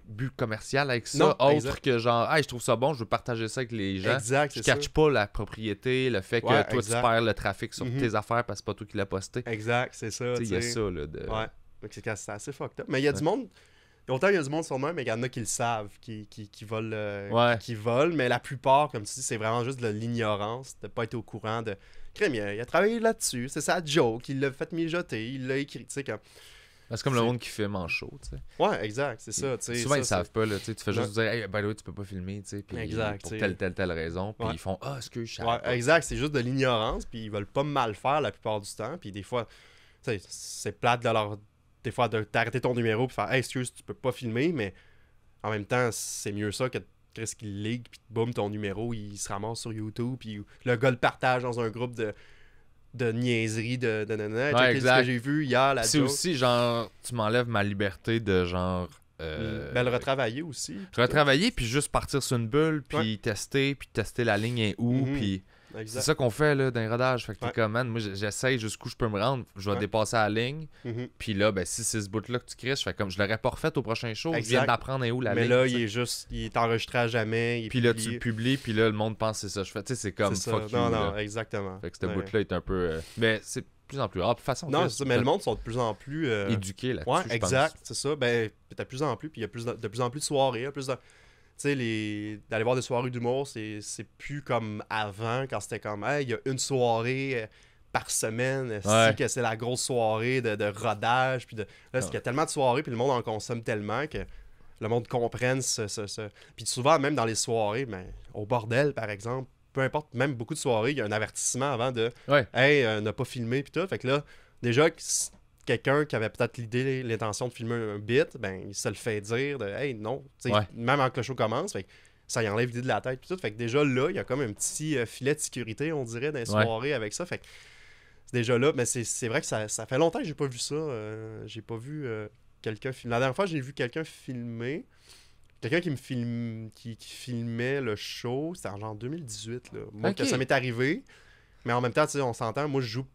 but commercial avec ça, autre que genre, je trouve ça bon, je veux partager ça avec les gens. Exact, je catch pas la propriété, le fait que toi, tu perds le trafic sur tes affaires parce que c'est pas toi qui l'as posté. Exact, c'est ça. Il y a ça, là. Ouais, c'est assez fucked up. Mais il y a du monde. Autant il y a du monde sur moi, mais il y en a qui le savent, qui volent, qui volent, mais la plupart, comme tu dis, c'est vraiment juste de l'ignorance, de pas être au courant de... Crème, il a travaillé là-dessus, c'est sa joke, il l'a fait mijoter, il l'a écrit, tu sais, comme... C'est comme le monde qui filme en show, tu sais. Ouais, exact, c'est ça, tu sais. Souvent, ils savent pas, là, tu sais, tu fais juste dire, hey, by the way, tu peux pas filmer, tu sais, puis pour telle raison, puis ils font, excuse, je sais. Exact, c'est juste de l'ignorance, puis ils veulent pas mal faire la plupart du temps, puis des fois, tu sais, c'est plate de leur... Des fois, de t'arrêter ton numéro et faire hey, excuse, tu peux pas filmer, mais en même temps, c'est mieux ça que qu'est-ce qu'il ligue, puis boum, ton numéro, il se ramasse sur YouTube, puis le gars le partage dans un groupe de niaiseries, de exact. Ce que j'ai vu hier, c'est joke. Aussi, genre, tu m'enlèves ma liberté de genre. Le retravailler aussi. Retravailler, puis juste partir sur une bulle, puis tester la ligne est où, puis. C'est ça qu'on fait là dans les rodages. Fait que t'es comme, man, moi j'essaye jusqu'où je peux me rendre. Je vais dépasser la ligne. Puis là, ben si c'est ce bout-là que tu crées, je fais comme je l'aurais pas refait au prochain show. Je viens d'apprendre où la ligne. Mais là, il est enregistré à jamais. Puis là, tu le publies, puis là, le monde pense que c'est ça. Je fais, tu sais, c'est comme fuck you. Non, exactement. Fait que ce bout-là est un peu. Mais c'est de plus en plus. De toute façon. Non, c'est ça, mais le monde sont de plus en plus. éduqués là-dessus. Ouais, exact, c'est ça. Ben, de plus en plus, puis il y a de plus en plus de soirées, plus de. Tu sais, d'aller voir des soirées d'humour, c'est plus comme avant, quand c'était comme, hey, il y a une soirée par semaine, que c'est la grosse soirée de rodage. Puis là, il y a tellement de soirées, puis le monde en consomme tellement que le monde comprenne ce... Puis souvent, même dans les soirées, ben, au bordel, par exemple, peu importe, même beaucoup de soirées, il y a un avertissement avant de, hey, n'a pas filmé, puis tout. Fait que là, déjà... quelqu'un qui avait peut-être l'intention de filmer un bit, ben il se le fait dire de hey non, même avant que le show commence, fait que ça y enlève l'idée de la tête puis tout, fait que déjà là, il y a comme un petit filet de sécurité, on dirait, dans les soirées avec ça, fait que c'est déjà là, mais c'est vrai que ça fait longtemps que j'ai pas vu ça, j'ai pas vu quelqu'un filmer. La dernière fois, j'ai vu quelqu'un filmer, quelqu'un qui filmait le show, c'était en genre 2018 là. Moi que ça m'est arrivé, mais en même temps, tu sais, on s'entend, moi je joue,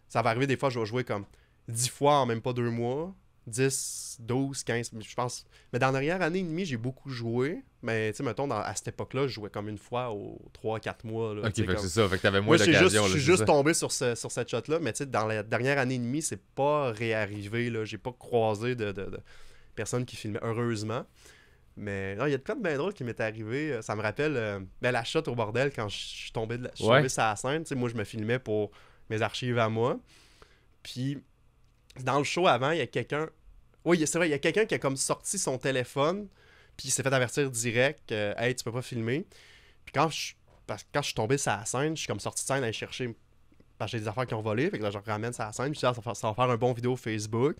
ça va arriver des fois, je vais jouer comme 10 fois en même pas 2 mois. 10, 12, 15, je pense. Mais dans la dernière année et demie, j'ai beaucoup joué. Mais tu sais, mettons, à cette époque-là, je jouais comme une fois aux 3-4 mois. Là, ok, fait comme... que c'est ça. Fait que t'avais moins d'occasion. Je suis juste tombé sur cette shot-là. Mais tu sais, dans la dernière année et demie, c'est pas réarrivé. Là. J'ai pas croisé de personnes qui filmaient, heureusement. Mais non, il y a de quoi de bien drôle qui m'est arrivé. Ça me rappelle la shot au bordel quand je suis tombé sur la scène. Tu sais, moi, je me filmais pour mes archives à moi. Puis, dans le show avant, il y a quelqu'un... Oui, c'est vrai, il y a quelqu'un qui a comme sorti son téléphone, puis il s'est fait avertir direct Hey, tu peux pas filmer. Puis quand je suis tombé sur la scène, je suis comme sorti de scène à aller chercher... Parce que j'ai des affaires qui ont volé, fait que là, je ramène sur la scène, puis ça va faire un bon vidéo Facebook.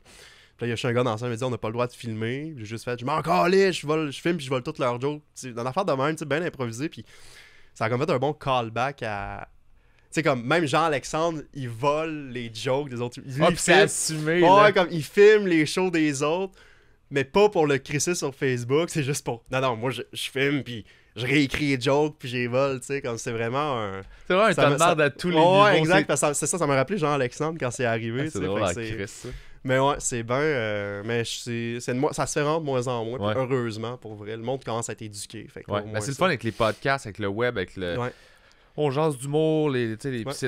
Puis là, il y a un gars dans la scène qui me dit on n'a pas le droit de filmer. J'ai juste fait, je m'en calais, je filme puis je vole toutes leurs jokes. Dans l'affaire de même, bien improvisé. Puis ça a comme fait un bon callback à. Tu sais, comme même Jean-Alexandre, il vole les jokes des autres. Puis c'est assumé. Ouais, comme il filme les shows des autres, mais pas pour le crisser sur Facebook. C'est juste pour. Non, moi je filme puis je réécris les jokes puis j'ai vole, tu sais, comme c'est vraiment un. C'est vraiment un temps de merde à tous les niveaux. Ouais, exact. Parce que ça m'a rappelé Jean-Alexandre quand c'est arrivé. C'est drôle à Chris, ça. Mais ouais, c'est bien. Mais ça se fait rendre de moins en moins. Ouais. Heureusement, pour vrai. Le monde commence à être éduqué. Fait que c'est le fun avec les podcasts, avec le web, avec le. Ouais. On jase d'humour,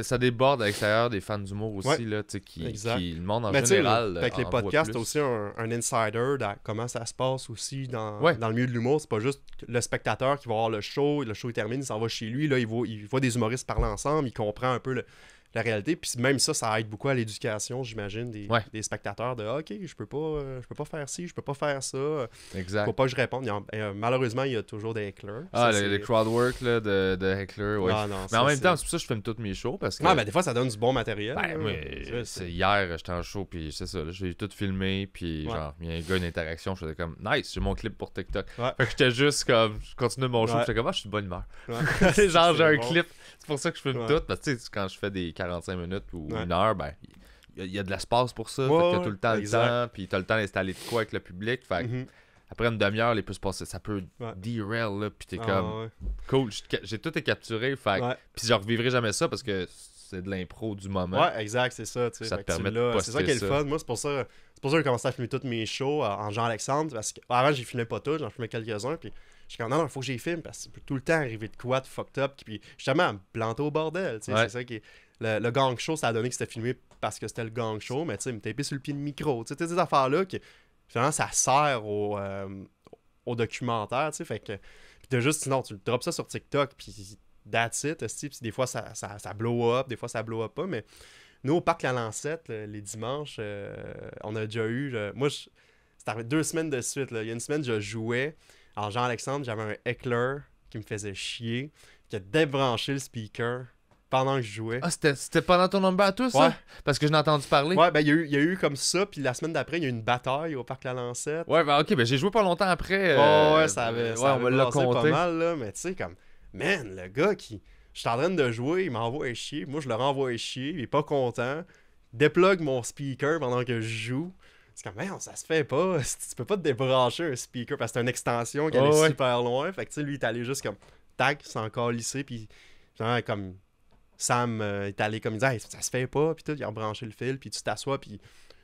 ça déborde à l'extérieur des fans d'humour aussi, là, qui le monde en général. Avec les podcasts, t'as aussi un insider dans comment ça se passe aussi dans le milieu de l'humour. C'est pas juste le spectateur qui va voir le show est terminé, il s'en va chez lui, là, il voit des humoristes parler ensemble, il comprend un peu la réalité, puis même ça aide beaucoup à l'éducation, j'imagine, des spectateurs de OK, je peux pas faire ci, je peux pas faire ça. Exact. Faut pas que je réponde. Malheureusement, il y a toujours des hecklers. Les crowdwork là, de hecklers, ouais. Non, mais en même temps, c'est pour ça que je filme tous mes shows parce que. Ah, mais des fois, ça donne du bon matériel. C'est hier, j'étais en show, puis c'est ça, j'ai tout filmé, puis genre, il y a un gars, une interaction, je faisais comme nice, j'ai mon clip pour TikTok. Fait que j'étais juste comme, je continuais mon show, j'étais comme, je suis de bonne humeur. Genre, j'ai un clip. C'est pour ça que je filme tout, parce que tu sais, quand je fais des 45 minutes ou une heure, ben, il y a de l'espace pour ça. Fait que t'as tout le temps le temps, puis t'as le temps d'installer de quoi avec le public. Fait que après une demi-heure, les plus passer, ça peut derail, là, puis t'es comme, cool, j'ai tout est capturé, fait puis je revivrai jamais ça parce que c'est de l'impro du moment. Ouais, exact, c'est ça. Ça te permet de poster ça. C'est ça qui est le fun. Moi, c'est pour ça que j'ai commencé à filmer tous mes shows en Jean-Alexandre, parce qu'avant, j'y filmais pas tous, j'en filmais quelques-uns, puis je suis comme, non, il faut que j'y filme parce que ça peut tout le temps arriver de quoi de fucked up. Puis justement, me planter au bordel. C'est ça qui est. Le gang show, ça a donné que c'était filmé parce que c'était le gang show, mais tu sais, me taper sur le pied de micro. Tu sais, ces affaires-là qui, finalement, ça sert au documentaire. Tu sais, fait que. Puis de juste, sinon, tu le drops ça sur TikTok, puis that's it. Puis des fois, ça blow up, des fois, ça blow up pas. Mais nous, au Parc La Lancette, les dimanches, on a déjà eu. Moi, c'était arrivé 2 semaines de suite. Là. Il y a une semaine, je jouais. Alors, Jean-Alexandre, j'avais un heckler qui me faisait chier, qui a débranché le speaker pendant que je jouais. Ah, c'était pendant ton number à tous, ça? Parce que je n'ai entendu parler. Ouais, ben il y a eu comme ça, puis la semaine d'après, il y a eu une bataille au Parc La Lancette. Ouais, ben ok, ben j'ai joué pas longtemps après. Ça on me l'a compté. Pas mal, là, mais tu sais, comme, man, le gars qui... Je suis en train de jouer, il m'envoie chier, moi je le renvoie chier, il est pas content, déplugue mon speaker pendant que je joue. C'est comme, merde, ça se fait pas. Tu peux pas te débrancher un speaker parce que c'est une extension qui allait super loin. Fait que, tu sais, lui, il est allé juste comme, tac, s'en calisser. Puis, genre, comme, Sam, il est allé comme, il dit, hey, ça se fait pas. Puis tout, il a rebranché le fil. Puis tu t'assois, puis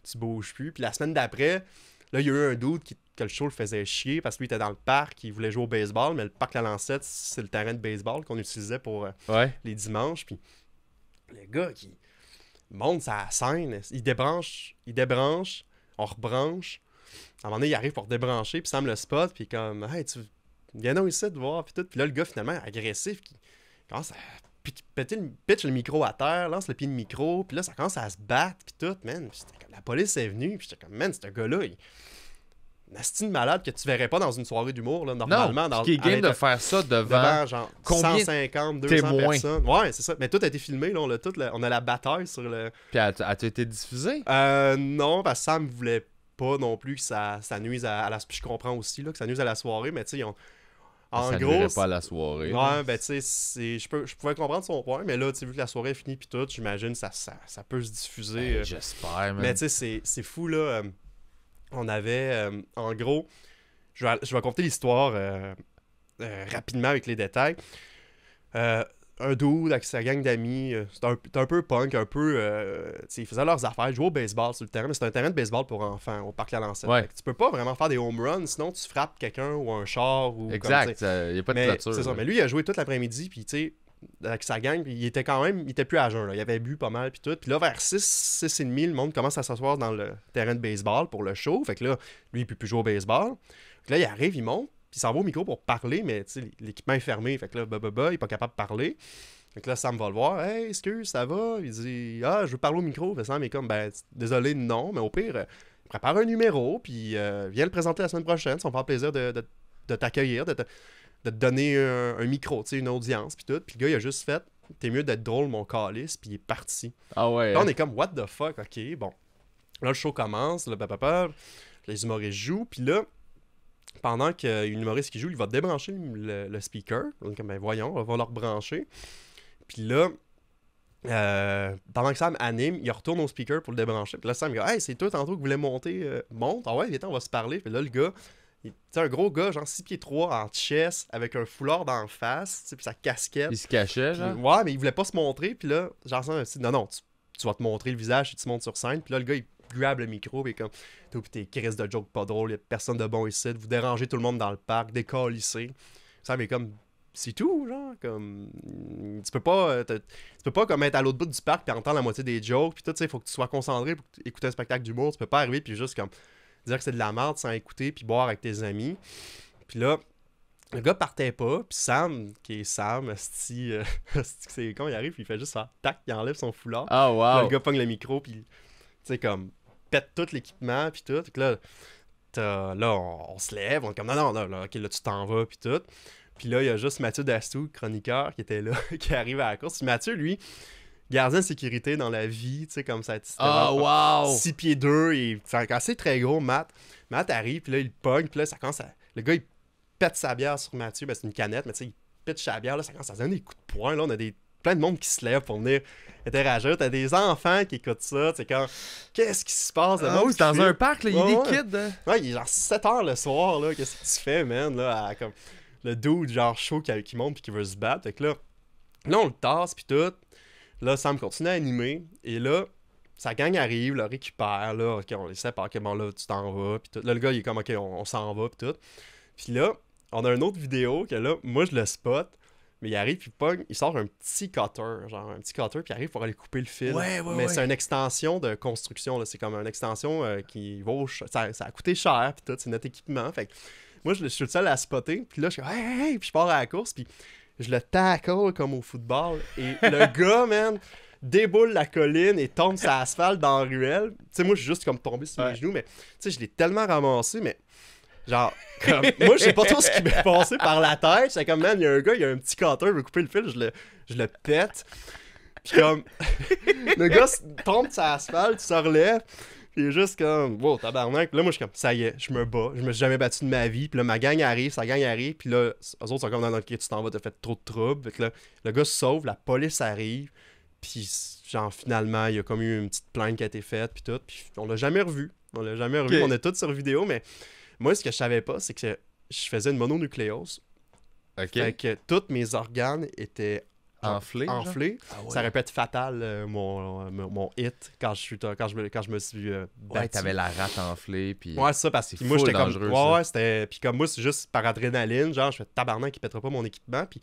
tu bouges plus. Puis la semaine d'après, là, il y a eu un dude que le show le faisait chier parce que lui, il était dans le parc, il voulait jouer au baseball. Mais le parc La Lancette, c'est le terrain de baseball qu'on utilisait pour les dimanches. Puis le gars qui monte sa scène, il débranche. On rebranche. À un moment donné, il arrive pour débrancher, puis Sam le spot, puis comme, hey, tu viens donc ici de voir, puis tout. Puis là, le gars, finalement, agressif, qui commence à pitch le micro à terre, lance le pied de micro, puis là, ça commence à se battre, puis tout, man. Puis comme, la police est venue, puis j'étais comme, man, ce gars-là, il... Une astine malade que tu verrais pas dans une soirée d'humour, là, normalement. Non, qui est game de faire ça devant genre, combien 150, 200 personnes. Ouais, c'est ça. Mais tout a été filmé, là, on a la bataille sur le... Puis as-tu été diffusé? Non, parce que Sam voulait pas non plus que ça nuise à la... Puis je comprends aussi là, que ça nuise à la soirée, mais tu sais, en ça gros... pas à la soirée. Ouais, ben tu sais, je pouvais comprendre son point, mais là, tu sais, vu que la soirée est finie puis tout, j'imagine ça peut se diffuser. J'espère, man. Mais tu sais, c'est fou, là... On avait, en gros, je vais raconter l'histoire rapidement avec les détails. Un dude avec sa gang d'amis, c'était un peu punk, un peu... ils faisaient leurs affaires, ils jouaient au baseball sur le terrain, mais c'est un terrain de baseball pour enfants, au Parc La Lancette. Ouais. Tu peux pas vraiment faire des home runs, sinon tu frappes quelqu'un ou un char. Ou exact, il n'y a pas de clôture. C'est ça, mais lui, il a joué toute l'après-midi, puis tu sais, avec sa gang, puis il était plus à jeun, là. Il avait bu pas mal, puis tout. Puis là, vers 6h30, le monde commence à s'asseoir dans le terrain de baseball pour le show. Fait que là, lui, il peut plus jouer au baseball. Fait que là, il arrive, il monte Puis il s'en va au micro pour parler, mais tu sais, l'équipement est fermé. Fait que là, il est pas capable de parler. Fait que là, Sam va le voir. Hey, excuse, ça va? Il dit, je veux parler au micro. Fait Sam est comme, désolé, non, mais au pire, prépare un numéro, puis viens le présenter la semaine prochaine. Ça va me faire plaisir de t'accueillir, de te donner un micro, tu sais, une audience, puis tout. Puis le gars, il a juste fait, t'es mieux d'être drôle, mon calice, puis il est parti. Ah ouais. Là, on est comme, what the fuck, ok, bon. Là, le show commence, les humoristes jouent, puis là, pendant qu'une humoriste qui joue, il va débrancher le speaker. Donc, ben voyons, on va le rebrancher. Puis là, pendant que Sam anime, il retourne au speaker pour le débrancher. Puis là, Sam dit, hey, c'est toi tantôt qui voulais monter, monte. Ah ouais, viens, on va se parler. Puis là, le gars, c'est un gros gars, genre 6 pieds 3 en chest, avec un foulard d'en face, puis sa casquette. Il se cachait, genre. Ouais, mais il voulait pas se montrer. Puis là, genre, Sam dit, non, tu vas te montrer le visage si tu montes sur scène. Puis là, le gars, il grab le micro, puis comme, toi, pis tes crises de jokes pas drôles, y'a personne de bon ici, vous dérangez tout le monde dans le parc, décalissez. Ça, mais comme, c'est tout, genre, comme, tu peux pas comme être à l'autre bout du parc, puis entendre la moitié des jokes, puis tout, tu sais, faut que tu sois concentré pour écouter un spectacle d'humour, tu peux pas arriver, puis juste comme, dire que c'est de la merde sans écouter, puis boire avec tes amis. Puis là, le gars partait pas, puis Sam, qui est Sam, c'est quand il arrive, puis il fait juste faire tac, il enlève son foulard. Ah, wow. Là, le gars pogne le micro, puis, tu sais, comme, pète tout l'équipement, puis tout. Puis là, on se lève, on est comme, non, là, ok, là, tu t'en vas, puis tout. Puis là, il y a juste Mathieu Dastou, chroniqueur, qui était là, qui arrive à la course. Puis Mathieu, lui, gardien de sécurité dans la vie, tu sais, comme ça. Wow! 6 pieds 2, et c'est assez très gros, Matt. Matt arrive, puis là, il pogne, puis là, ça commence à... Le gars, il pète sa bière sur Mathieu, ben c'est une canette, mais tu sais, il pète sa bière, là, ça commence à donner des coups de poing, là, on a plein de monde qui se lève pour venir interagir. T'as des enfants qui écoutent ça. C'est comme, qu'est-ce qui se passe? Oui, c'est dans un parc, là, il y a des kids. Ouais, il est genre 7h le soir, là. Qu'est-ce que tu fais, man? Là, comme le dude, genre chaud qui monte puis qui veut se battre. Fait que là, on le tasse puis tout. Là, Sam continue à animer. Et là, sa gang arrive, le récupère. Là, ok, on les sépare. Ok, bon, là, tu t'en vas. Puis tout. Là, le gars, il est comme, ok, on s'en va. Puis tout. Puis là, on a une autre vidéo que là, moi, je le spot. Mais il arrive, puis il sort un petit cutter, puis il arrive pour aller couper le fil. Mais c'est une extension de construction, là. C'est comme une extension qui vaut... Ça a coûté cher, puis tout, c'est notre équipement. Fait que moi, je suis le seul à spotter, puis là, je suis hey, puis je pars à la course, puis je le tackle comme au football. Et le gars, man, déboule la colline et tombe sur l'asphalte dans la ruelle. Tu sais, moi, je suis juste comme tombé sur mes genoux, mais tu sais, je l'ai tellement ramassé, mais... Genre, comme, moi, je sais pas trop ce qui m'est passé par la tête. C'est comme, man, il y a un gars, il y a un petit cutter, il veut couper le fil, je le pète. Puis comme, le gars tombe sur l'asphalte, il se relève, puis il est juste comme, wow, tabarnak. Puis là, moi, je suis comme, ça y est, je me bats. Je me suis jamais battu de ma vie. Puis là, sa gang arrive, puis là, eux autres sont comme, non, ok, tu t'en vas, t'as fait trop de troubles. Fait que là, le gars se sauve, la police arrive, puis genre, finalement, il y a comme eu une petite plainte qui a été faite, puis tout. Puis on l'a jamais revu. Okay. On est tous sur vidéo, mais... Moi, ce que je savais pas, c'est que je faisais une mononucléose. OK. Fait que tous mes organes étaient enflés. Ah ouais. Ça aurait pu être fatal, mon hit, quand je me suis battu. Ouais, t'avais la rate enflée. Puis... Ouais, c'est ça, parce que moi, j'étais comme... Ouais, c'était... Puis comme moi, c'est juste par adrénaline, genre, je fais tabarnak, il pètera pas mon équipement, puis...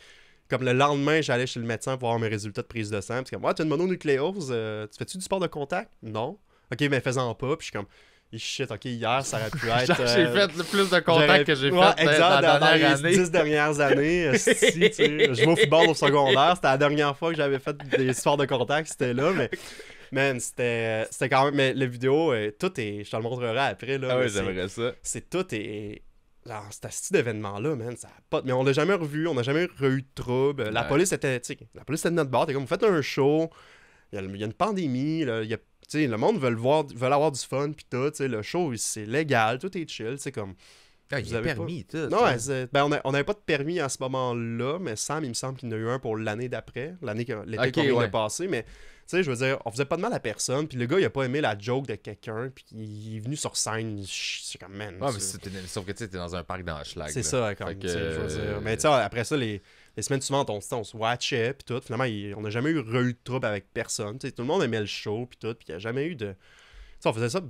Comme le lendemain, j'allais chez le médecin pour avoir mes résultats de prise de sang. Puis comme, ouais, t'as une mononucléose, tu fais-tu du sport de contact? Non. Ok, mais fais-en pas, puis je suis comme... Shit, ok, hier, ça aurait pu être... j'ai fait le plus de contacts que j'ai fait dans les 10 dernières années. Je vais au football au secondaire. C'était la dernière fois que j'avais fait des sports de contact, c'était là, mais... Man, c'était quand même... Mais la vidéo, tout est... Je te le montrerai après, là. Ah oui, j'aimerais ça. C'est tout est... Genre, c'était ce type d'événement-là, man. Ça a pas... Mais on l'a jamais revu, on n'a jamais eu de trouble. La police était... La police était de notre bord. T'es comme, vous faites un show, il y a une pandémie, là, il y a... T'sais, le monde veut avoir du fun, pis tout, le show, c'est légal, tout est chill, c'est comme... Ah, il y a permis, tout. Non, on n'avait pas de permis à ce moment-là, mais Sam, il me semble qu'il y en a eu un pour l'année d'après, l'été qu'on vient de passer, mais, tu sais, je veux dire, on faisait pas de mal à personne, puis le gars, il a pas aimé la joke de quelqu'un, puis il est venu sur scène, c'est comme, man... Ouais, mais sauf que tu sais, t'es dans un parc dans Schlag. C'est ça, comme, je veux dire. Mais tu sais, après ça, les semaines suivantes, on se watchait, puis tout. Finalement, on n'a jamais eu de trouble avec personne. T'sais, tout le monde aimait le show, puis tout. Puis il n'y a jamais eu de... T'sais, on faisait ça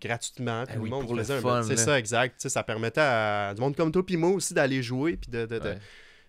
gratuitement. Tout le monde pour faisait le fun. C'est ça, exact. T'sais, ça permettait à du monde comme toi, puis moi aussi, d'aller jouer. Puis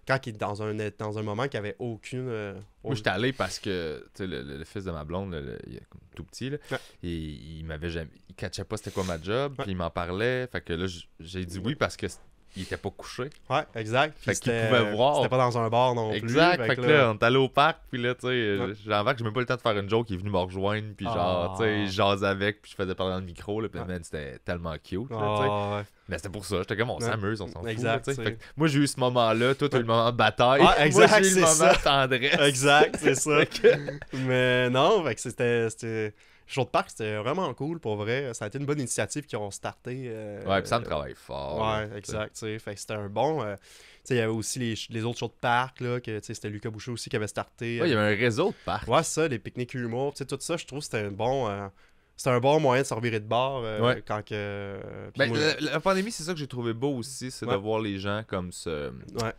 quand il est dans un moment qu'il n'y avait aucune... Moi, j'étais allé parce que le fils de ma blonde, il est tout petit, là, et il m'avait jamais... Il catchait pas c'était quoi ma job, puis il m'en parlait. Fait que là, j'ai dit oui parce que il était pas couché. Ouais, exact. Fait qu'il pouvait voir. C'était pas dans un bar non plus. Exact. Fait que là, on est allé au parc, puis là, tu sais, Jean-Marc, j'ai même pas le temps de faire une joke, il est venu me rejoindre, puis genre, tu sais, je jasais avec, puis je faisais parler dans le micro, là, puis man, c'était tellement cute, là, tu sais. Mais c'était pour ça, j'étais comme, on s'amuse, on s'en fout, exact, tu sais. Fait que moi, j'ai eu ce moment-là, toi, t'as eu le moment de bataille. Ouais, exact, moi, j'ai eu le moment ça. de tendresse. Exact, c'est ça. Mais non, fait que c'était... Show de parc, c'était vraiment cool, pour vrai. Ça a été une bonne initiative qui ont starté. Ouais, puis ça me travaille fort. Ouais, là, exact, tu sais. Fait que c'était un bon... tu sais, il y avait aussi les autres shows de parc, là, que, tu sais, c'était Lucas Boucher aussi qui avait starté. Ouais, il y avait un réseau de parcs. Ouais, ça, les pique-niques humour, tu sais, tout ça, je trouve que c'était un bon moyen de se revirer de bord quand que... Ben, moi, la pandémie, c'est ça que j'ai trouvé beau aussi, c'est de voir les gens comme ce... Ouais.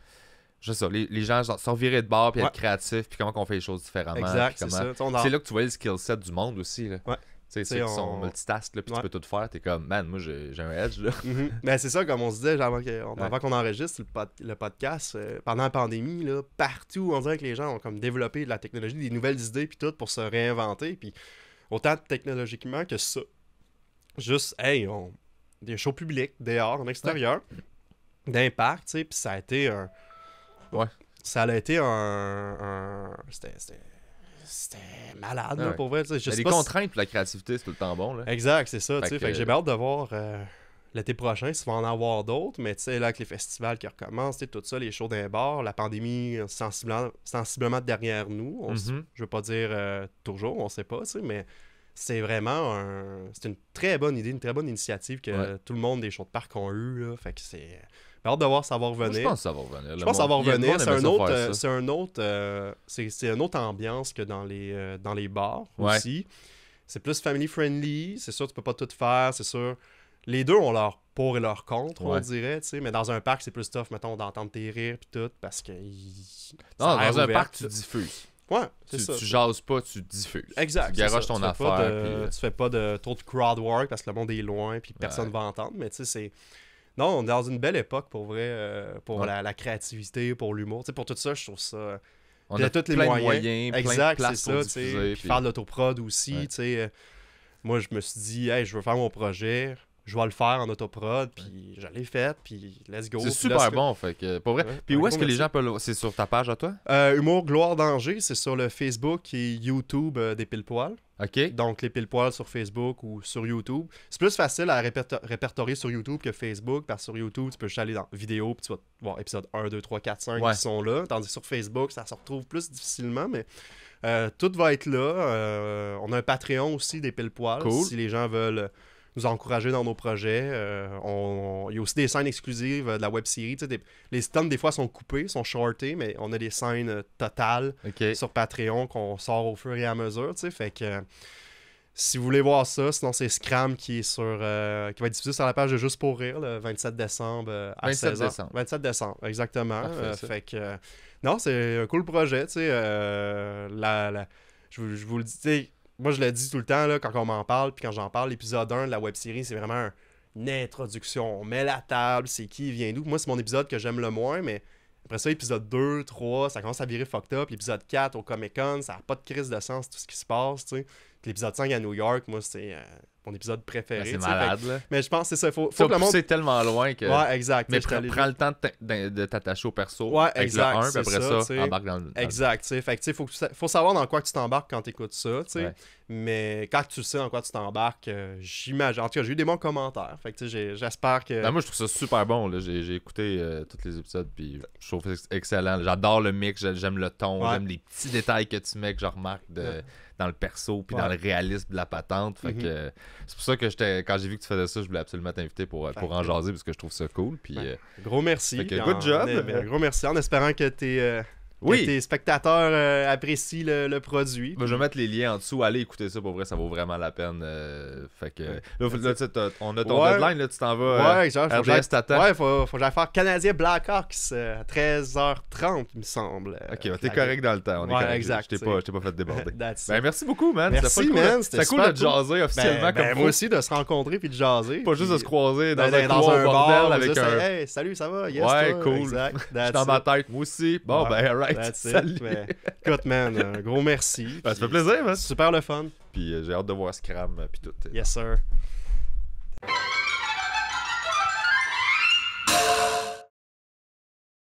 Je sais ça, les gens se revirer de bord, puis être créatifs, puis comment on fait les choses différemment. Exact, c'est comment... ça. C'est là que tu vois le skill set du monde aussi, là. Ouais. Tu sais, ceux qui sont multitask, là, puis tu peux tout faire, t'es comme, man, moi, j'ai un edge, là. Ben, c'est ça, comme on se disait, avant qu'on enregistre le podcast, pendant la pandémie, là, partout, on dirait que les gens ont comme développé de la technologie, des nouvelles idées, puis tout, pour se réinventer, puis autant technologiquement que ça. Juste, hey, des shows publics, dehors, en extérieur, d'impact, tu sais, puis ça a été un... Ouais. Ça a été C'était malade, là, pour vrai. Les contraintes pour la créativité, c'est tout le temps bon, là. Exact, c'est ça, tu sais. Fait que j'ai hâte de voir l'été prochain s'il va en avoir d'autres, mais tu sais, là, avec les festivals qui recommencent, tout ça, les shows d'un bar, la pandémie sensiblement derrière nous. Je veux pas dire toujours, on sait pas, tu sais, mais c'est vraiment c'est une très bonne idée, une très bonne initiative que tout le monde des shows de parc ont eu, là. Fait que c'est... J'ai hâte de voir ça va revenir. Moi, je pense que ça va revenir. Je pense que ça va revenir. C'est une autre ambiance que dans les bars aussi. C'est plus family friendly. C'est sûr, tu peux pas tout faire. C'est sûr. Les deux ont leur pour et leur contre, on dirait. Tu sais. Mais dans un parc, c'est plus tough, mettons, d'entendre tes rires puis tout. Parce que. Non, dans un parc, tu diffuses. Ouais, c'est ça. Tu jases pas, tu diffuses. Exact. Tu garoches ton affaire. Tu fais pas trop de crowd work parce que le monde est loin puis personne va entendre. Mais tu sais, c'est. Non, on est dans une belle époque, pour vrai, pour la créativité, pour l'humour. Tu sais, pour tout ça, je trouve ça... On a tous les moyens, exact, plein de c'est places ça, pour diffuser. Puis faire de l'autoprod aussi, tu sais. Moi, je me suis dit, hey, je veux faire mon projet, je vais le faire en autoprod, puis je l'ai fait, puis let's go. C'est super bon, fait que, pour vrai. Puis où est-ce que les gens peuvent... C'est sur ta page à toi? Humour, gloire, danger, c'est sur le Facebook et YouTube des Pile-Poil. OK. Donc, les Pile-Poil sur Facebook ou sur YouTube. C'est plus facile à répertorier sur YouTube que Facebook, parce que sur YouTube, tu peux juste aller dans vidéo, puis tu vas voir épisode 1, 2, 3, 4, 5 qui sont là. Tandis que sur Facebook, ça se retrouve plus difficilement, mais tout va être là. On a un Patreon aussi des Pile-Poil. Cool. Si les gens veulent nous encourager dans nos projets. Il y a aussi des scènes exclusives de la web-série. Les stunts, des fois, sont coupés, sont shortés, mais on a des scènes totales sur Patreon qu'on sort au fur et à mesure. Fait que si vous voulez voir ça, sinon c'est Scram qui est qui va être diffusé sur la page de Juste pour rire le 27 décembre à 16h. 27 décembre, exactement. Fait que non, c'est un cool projet. Je vous le dis, moi, je le dis tout le temps là, quand on m'en parle, puis quand j'en parle, l'épisode 1 de la web-série, c'est vraiment une introduction. On met la table, c'est qui, vient d'où. Moi, c'est mon épisode que j'aime le moins, mais après ça, épisode 2, 3, ça commence à virer fucked up. L'épisode 4 au Comic-Con, ça n'a pas de crise de sens, tout ce qui se passe, tu sais. L'épisode 5 à New York, moi, c'est mon épisode préféré. C'est malade, là. Mais je pense que c'est ça. Faut que le monde... C'est tellement loin que... Ouais, exact. Mais prends le temps de t'attacher au perso. Ouais, avec exact. Le 1, puis après ça, embarque dans le... Exact, tu sais. Fait que, tu sais, faut savoir dans quoi tu t'embarques quand tu écoutes ça, tu sais. Ouais. Mais quand tu sais dans quoi tu t'embarques, j'imagine... En tout cas, j'ai eu des bons commentaires. Fait que, tu sais, j'espère que... Ben, moi, je trouve ça super bon, là. J'ai écouté tous les épisodes, puis je trouve ça excellent. J'adore le mix, j'aime le ton, j'aime les petits détails que tu mets, que je remarque dans le perso, puis dans le réalisme de la patente. Fait que c'est pour ça que quand j'ai vu que tu faisais ça, je voulais absolument t'inviter pour en jaser, parce que je trouve ça cool. Puis, gros merci. Fait que, good job. Gros merci, en espérant que tes spectateurs apprécient le produit. Je vais mettre les liens en dessous. Allez écouter ça, pour vrai, ça vaut vraiment la peine. Fait que là, on a ton deadline, là, tu t'en vas. Ouais, genre, RDS t'attend. Ouais, faut que j'aille faire Canadien Blackhawks à 13h30, il me semble. Ok, t'es correct dans le temps. On est correct. Exact. Je t'ai pas fait déborder. Ben, merci beaucoup, man. Merci, man. C'était cool de jaser officiellement comme moi aussi, de se rencontrer puis de jaser. Pas juste de se croiser dans un bar avec un... Hey, salut, ça va? Yes, ouais, toi? cool. Exact. Je suis dans ma tête, moi aussi. Bon, ben, alright. Salut. Écoute, man, un gros merci. Ça fait plaisir, man. Super le fun. Puis j'ai hâte de voir Scram puis tout. Yes, sir.